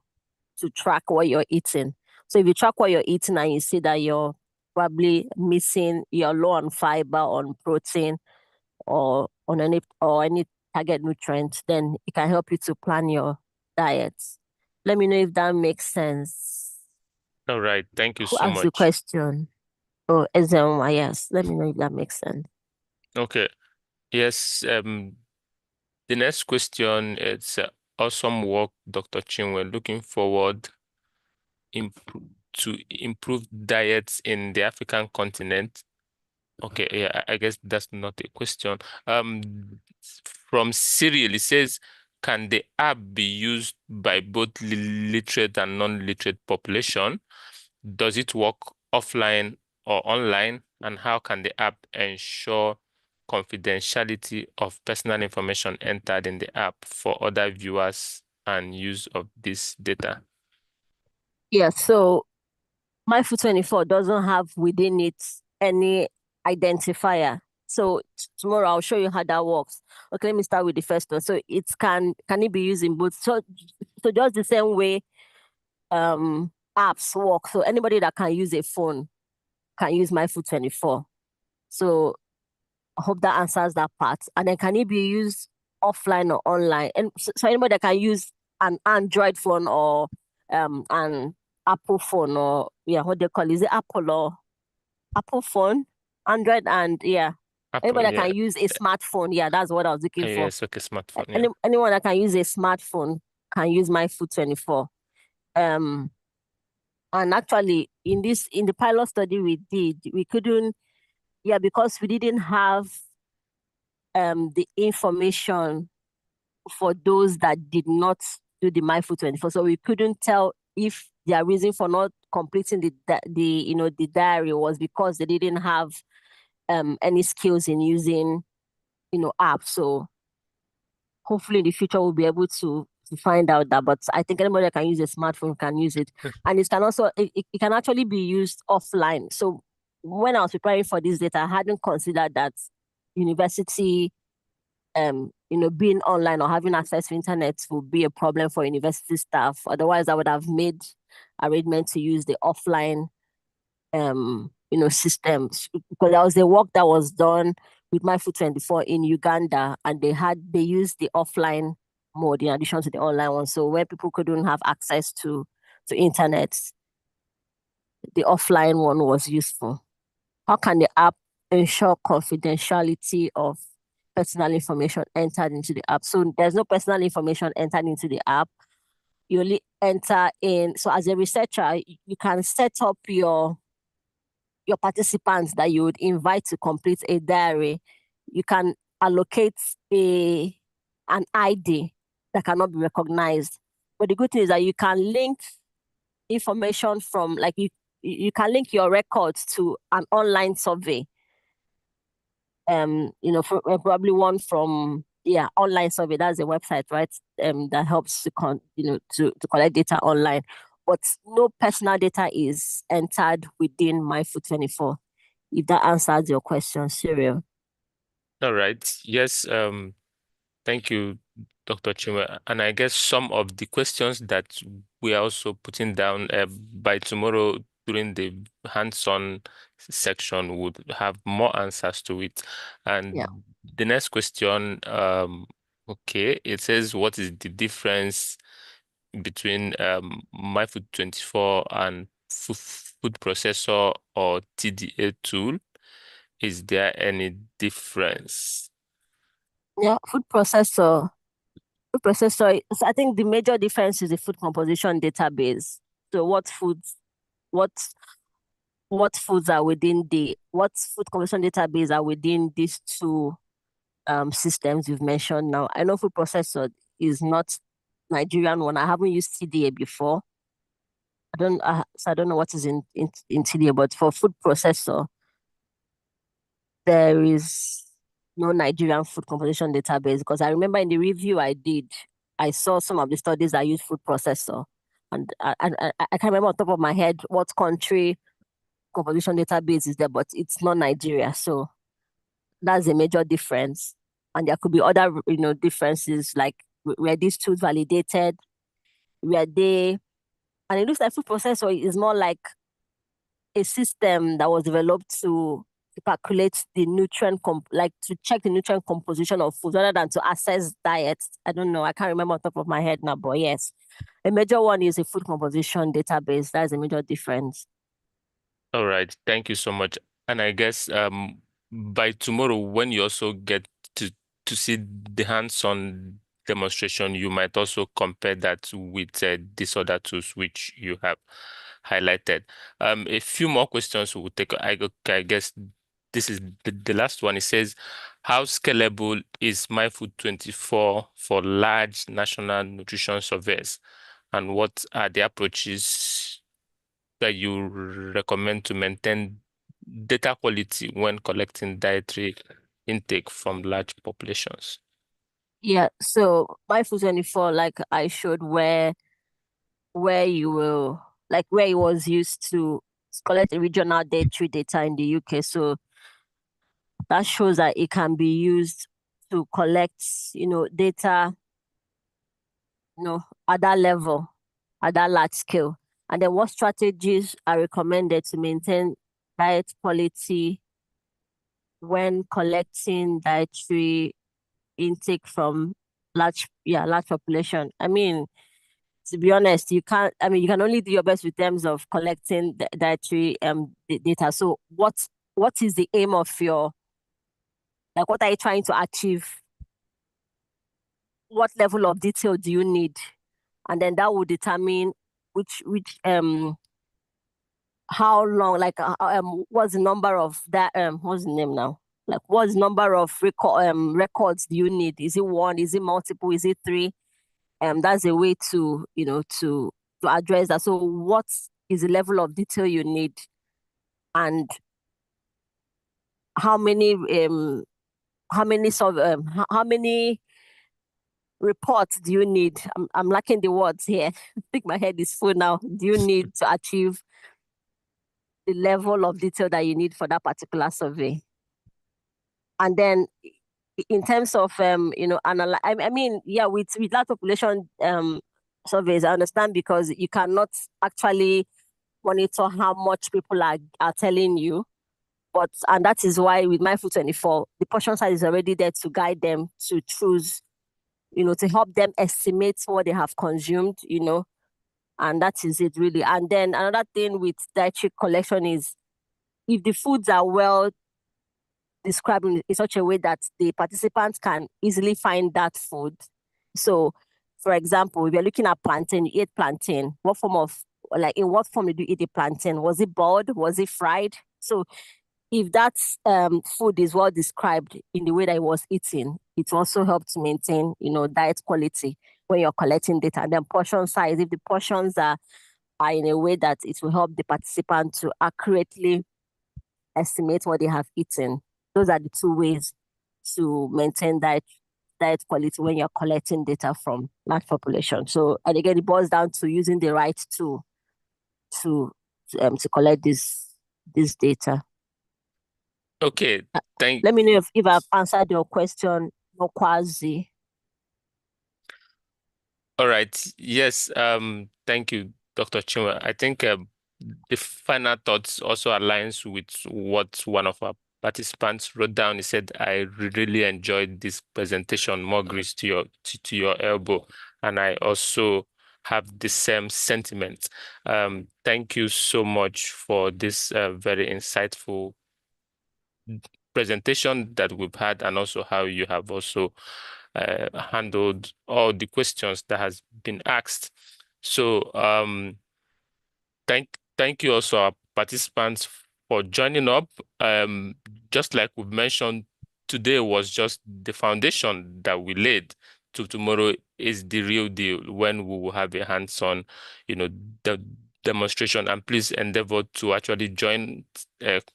track what you're eating. So if you track what you're eating and you see that you're probably missing, you're low on fiber, on protein, or on any target nutrient, then it can help you to plan your diet. Let me know if that makes sense. All right. Thank you Who so asked the much. question? Oh, Ezema, yes. Let me know if that makes sense. Okay. Yes. The next question is awesome work, Dr. Chin. We're looking forward to improve diets in the African continent. Okay, yeah, I guess that's not a question. From Cyril, it says, can the app be used by both literate and non-literate population? Does it work offline or online? And how can the app ensure confidentiality of personal information entered in the app for other viewers and use of this data? Yeah, so MyFood24 doesn't have within it any identifier. So tomorrow I'll show you how that works. Okay, let me start with the first one. So it can it be used in both? So just the same way apps work. So anybody that can use a phone can use MyFood24. So I hope that answers that part. And then can it be used offline or online? And so anybody that can use an Android phone or an Apple phone, or what they call it? Is it Apple or Apple phone? Android, and Apple, anybody that yeah. can use a smartphone. Yeah, that's what I was looking for. Yes, okay, smartphone, yeah. Anyone that can use a smartphone can use MyFood24. And actually in the pilot study we did, we couldn't, because we didn't have the information for those that did not do the MyFood24. So we couldn't tell if their reason for not completing the diary was because they didn't have any skills in using apps. So hopefully in the future we'll be able to find out that. But I think anybody that can use a smartphone can use it. And it can actually be used offline. So when I was preparing for this data, I hadn't considered that university being online or having access to internet would be a problem for university staff. Otherwise, I would have made arrangements to use the offline, systems. Because there was a work that was done with MyFood24 in Uganda, and they used the offline mode in addition to the online one. So where people couldn't have access to internet, the offline one was useful. How can the app ensure confidentiality of personal information entered into the app? So there's no personal information entered into the app. You only enter in. So as a researcher, you can set up your participants that you would invite to complete a diary. You can allocate an ID that cannot be recognized. But the good thing is that you can link information from, like, you can link your records to an online survey. Probably one from online survey. That's a website, right? That helps to collect data online. But no personal data is entered within MyFood24. if that answers your question, Cyril. All right. Yes. Thank you, Dr. Chima. And I guess some of the questions that we are also putting down by tomorrow during the hands-on section would have more answers to it. And Yeah. the next question, okay, it says, what is the difference between MyFood24 and food processor or TDA tool? Is there any difference? Yeah, food processor, so I think the major difference is the food composition database. So what what foods are within what food composition database are within these two systems you've mentioned now. I know food processor is not Nigerian one. I haven't used TDA before. So I don't know what is in TDA, but for food processor, there is no Nigerian food composition database, because I remember in the review I did, I saw some of the studies that use food processor, and I can't remember on top of my head what country composition database is there, but it's not Nigeria. So that's a major difference. And there could be other, differences, like were these tools validated? Were they? And it looks like food processor is more like a system that was developed to calculate the like to check the nutrient composition of food rather than to assess diets. I don't know. I can't remember on top of my head now, but yes, a major one is a food composition database. That's a major difference. All right, thank you so much. And I guess by tomorrow, when you also get to see the hands-on demonstration, you might also compare that with these other tools which you have highlighted. A few more questions we'll take. I guess this is the last one. It says, how scalable is MyFood24 for large national nutrition surveys, and what are the approaches that you recommend to maintain data quality when collecting dietary intake from large populations? Yeah. So MyFood24, like I showed, where you will like where it was used to collect regional dietary data in the UK. So that shows that it can be used to collect, data, at that level, at that large scale. And then what strategies are recommended to maintain diet quality when collecting dietary intake from large population? I mean, to be honest, you can only do your best with terms of collecting the dietary data. So what is the aim of what are you trying to achieve? What level of detail do you need? And then that will determine which how long, what's the number of that what's the name now? Like, what's the number of records do you need? Is it one? Is it multiple? Is it three? That's a way to to address that. So what is the level of detail you need, and how many how many reports do you need? I'm lacking the words here. I think my head is full now. Do you need to achieve the level of detail that you need for that particular survey? And then in terms of analyze, I mean, yeah, with large population surveys, I understand, because you cannot actually monitor how much people are telling you. And that is why with MyFood24, the portion size is already there to guide them to choose, to help them estimate what they have consumed, and that is it really. And then another thing with dietary collection is, if the foods are well described in such a way that the participants can easily find that food. So, for example, if you're looking at plantain, you ate plantain. In what form did you eat the plantain? Was it boiled? Was it fried? So, if that food is well described in the way that it was eaten, it also helps to maintain, diet quality when you're collecting data. And then portion size, if the portions are in a way that it will help the participant to accurately estimate what they have eaten. Those are the two ways to maintain diet quality when you're collecting data from large population. So, and again, it boils down to using the right tool to collect this data. Okay, thank Let me know if I've answered your question, Mokwazi. all right. Yes, thank you, Dr. Chinwe. I think the final thoughts also aligns with what one of our participants wrote down. He said, I really enjoyed this presentation. More grease to your elbow. And I also have the same sentiment. Thank you so much for this very insightful presentation that we've had, and also how you have also handled all the questions that has been asked. So thank you also our participants for joining up. Just like we've mentioned, today was just the foundation that we laid. To tomorrow is the real deal, when we will have a hands-on, the demonstration. And please endeavor to actually join,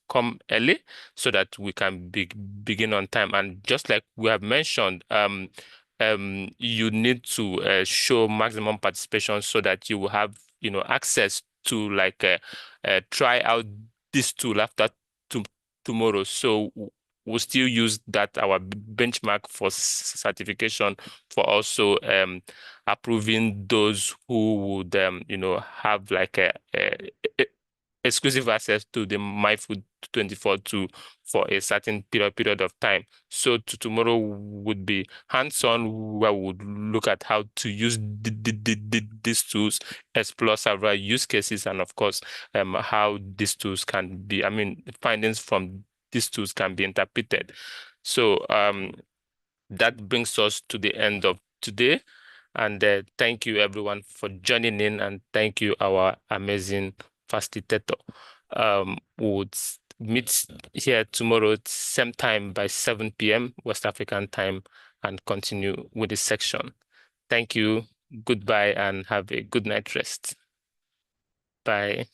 come early, so that we can begin on time. And just like we have mentioned, you need to show maximum participation, so that you will have access to try out this tool after tomorrow. So we'll still use that our benchmark for certification, for also approving those who would have a exclusive access to the MyFood24 tool for a certain period of time. So tomorrow would be hands-on, where we would look at how to use these tools, explore several use cases, and of course, how these tools can be, findings from these tools can be interpreted. So that brings us to the end of today. And thank you everyone for joining in, and thank you our amazing facilitator. We'll meet here tomorrow same time by 7 p.m. West African time, and continue with this section. Thank you, goodbye, and have a good night rest. Bye.